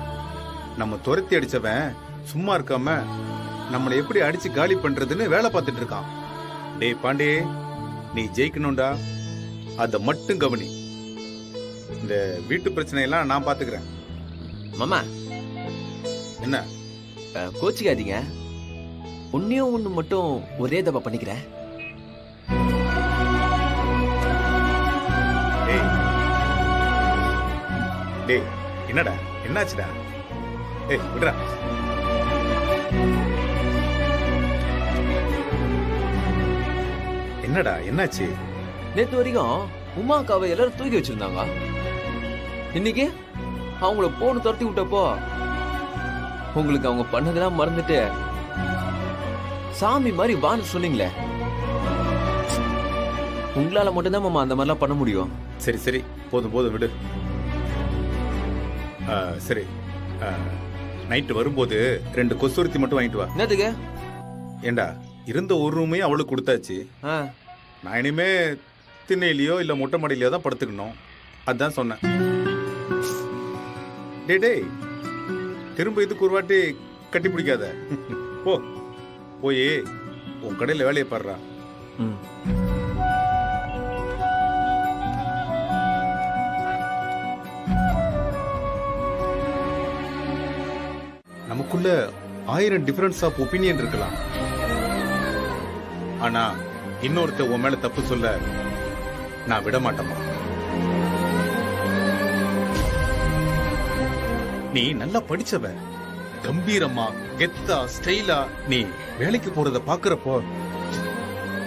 நம்ம துரத்தி அடிச்சவன் சும்மா இருக்காம நம்மளை எப்படி அடிச்சு காலி பண்றதுன்னு வேலை பார்த்துட்டு இருக்கான். டேய் பாண்டே, நீ ஜெயிக்கணும்டா, அத மட்டும் கவனி. இந்த வீட்டு பிரச்சனையெல்லாம் நான் பாத்துக்கிறேன். மாமா, என்ன கோச்சிக்காதீங்க. ஒன்னையும் ஒண்ணு மட்டும் ஒரே தப்பா பண்ணிக்கிறேன். டேய், என்னடா, என்னாச்சுடா? ஏய், விடுறா. என்னடா, என்னாச்சு? நேத்து வரைக்கும் உமாக்காவை எல்லாரும் தூக்கி வச்சிருந்தாங்க. இன்னைக்கு அவங்கள போன துரத்தி விட்டப்போ உங்களுக்கு அவங்க பண்ணதெல்லாம் மறந்துட்டு சாமி மாதிரி வான்னு சொன்னீங்களே. உங்களால மட்டும்தான் மாமா அந்த மாதிரிலாம் பண்ண முடியும். சரி சரி, போதும் போதும், விடு. சரி, நைட்டு வரும்போது 2 கொசுவர்த்தி மட்டும் வாங்கிட்டு வா. என்னதுக்கு? ஏண்டா, இருந்த ஒரு ரூமையும் அவளுக்கு கொடுத்தாச்சு. நான் இனிமே திண்ணையிலயோ இல்ல மொட்டை மாடியிலயோ தான் படுத்துக்கணும். அதான் சொன்னேன். டேய் திரும்ப இதுக்கு ஒரு வாட்டி கட்டி பிடிக்காத. போ போய் உன் கடையில வேலையை பாடுறா. நமக்குள்ள 1000 டிஃபரன்ஸ் ஆஃப் ஒப்பீனியன் இருக்கலாம். ஆனா இன்னொருத்த உன் மேல தப்பு சொல்ல நான் விட மாட்டேமா. நீ நல்லா படிச்சவ, கம்பீரமா கெத்தா ஸ்டைலா நீ வேலைக்கு போறத பாக்குறப்போ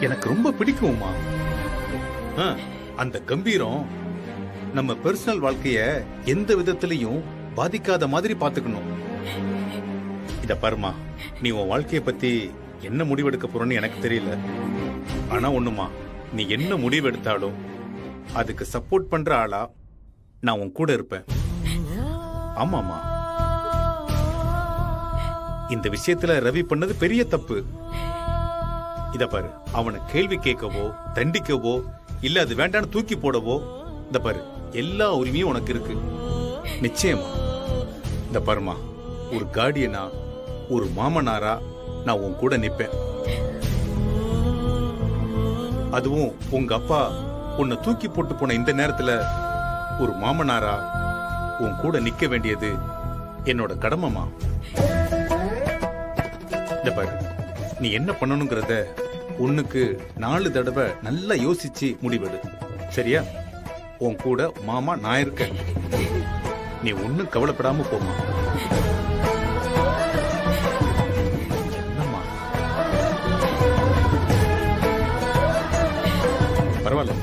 எனக்கு ரொம்ப பிடிக்கும்மா. அந்த கம்பீரம் நம்ம பர்சனல் வாழ்க்கைய எந்த விதத்திலையும் பாதிக்காத மாதிரி பாத்துக்கணும். இத பாருமா, நீ உன் வாழ்க்கைய பத்தி என்ன முடிவெடுக்க போறன்னு எனக்கு தெரியல. ஆனா ஒண்ணுமா, நீ என்ன முடிவெடுத்தாலும் அதுக்கு சப்போர்ட் பண்ற ஆளா நான் உன் கூட இருப்பேன். ஆமாமா, இந்த விஷயத்துல ரவி பண்ணது பெரிய தப்பு. இத பாரு, அவனை கேள்வி கேட்கவோ தண்டிக்கவோ இல்ல அது வேண்டான்னு தூக்கி போடவோ இந்த பாரு எல்லா உரிமையும் உனக்கு இருக்கு. நிச்சயமா இந்த பாருமா, ஒரு கார்டியனா ஒரு மாமனாரா நான் உன் கூட நிப்பேன். அதுவும் உங்க அப்பா உன்னை தூக்கி போட்டு போன இந்த நேரத்துல ஒரு மாமனாரா உன் கூட நிக்க வேண்டியது என்னோட கடமைமா. இந்த பாரு, நீ என்ன பண்ணணுங்கிறத 1க்கு 4 தடவை நல்லா யோசிச்சு முடிவெடு. சரியா? உன் கூட மாமா நான் இருக்கேன். நீ ஒன்னும் கவலைப்படாம போமா. பரவாயில்ல,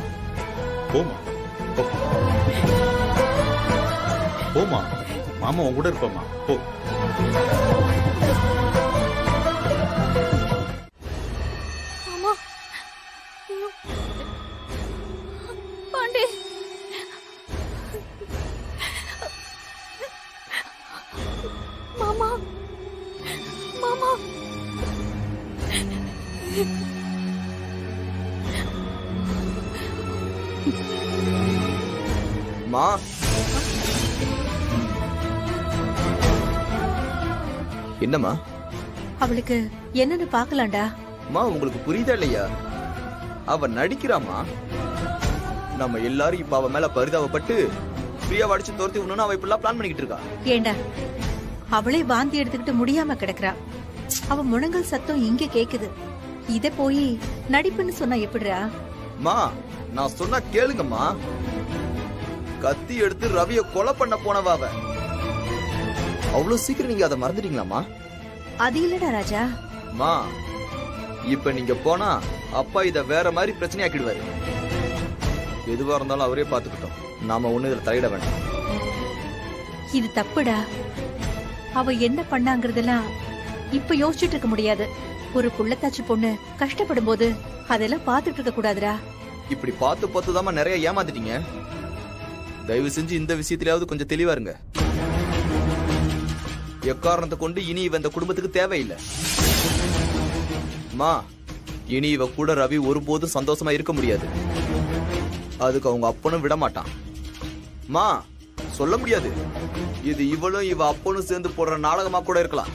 போமா போமா, மாமா உன் கூட இருப்பமா. போ. பாண்டி, மாமா மாமா மா, என்னம்மா? அவளுக்கு என்னன்னு பாக்கலாம்டா. மா, உங்களுக்கு புரியுதா இல்லையா? அவ நடிக்கிறாமா. நம்ம எல்லாரும் இப்ப அவ மேல பரிதாபப்பட்டு பிரியா வடிச்சு துரத்தி விடணும்னு அவ இப்பெல்லாம் பிளான் பண்ணிக்கிட்டு இருக்கா. ஏண்டா, அவளே வாந்தி எடுத்துக்கிட்டு முடியாம கிடக்குறா. அவ முழங்கல் சத்தம் இங்க கேக்குது. இத போய் நடிப்புன்னு சொன்னா எப்படிரா? மா, நான் சொன்னா கேளுங்கம்மா. கத்தி எடுத்து ரவிய கொலை பண்ண போனவ அவ. அவ்வளவு சீக்கிரம் நீங்க அதை மறந்துட்டீங்களாமா? அது இல்லடா ராஜா. மா, இப்ப நீங்க போனா அப்பா இத வேற மாதிரி பிரச்சனை ஆக்கிடுவாரு. எதுவா இருந்தாலும் அவரே பாத்துக்கிட்டோம். நாம ஒண்ணு இதுல தலையிட வேண்டாம். இது தப்புடா. அவ என்ன பண்ணாங்கறதெல்லாம் இப்ப யோசிச்சுட்டு இருக்க முடியாது. ஒரு புள்ளத்தாச்சி பொண்ணு கஷ்டப்படும் போது அதெல்லாம் பாத்துட்டு இருக்க கூடாதுடா. இப்படி பார்த்து பார்த்துதாமா நிறைய ஏமாத்திட்டீங்க. தயவு செஞ்சு இந்த விஷயத்திலாவது கொஞ்சம் தெளிவா இருங்க. எக்காரணத்தை கொண்டு இனி இவ இந்த குடும்பத்துக்கு தேவையில்லை. மா, இனி இவ கூட ரவி ஒருபோதும் சந்தோஷமா இருக்க முடியாது. அதுக்கு அவங்க அப்பனும் விட மாட்டான். மா, சொல்ல முடியாது. இது இவளும் இவ அப்பனும் சேர்ந்து போடுற நாடகமா கூட இருக்கலாம்.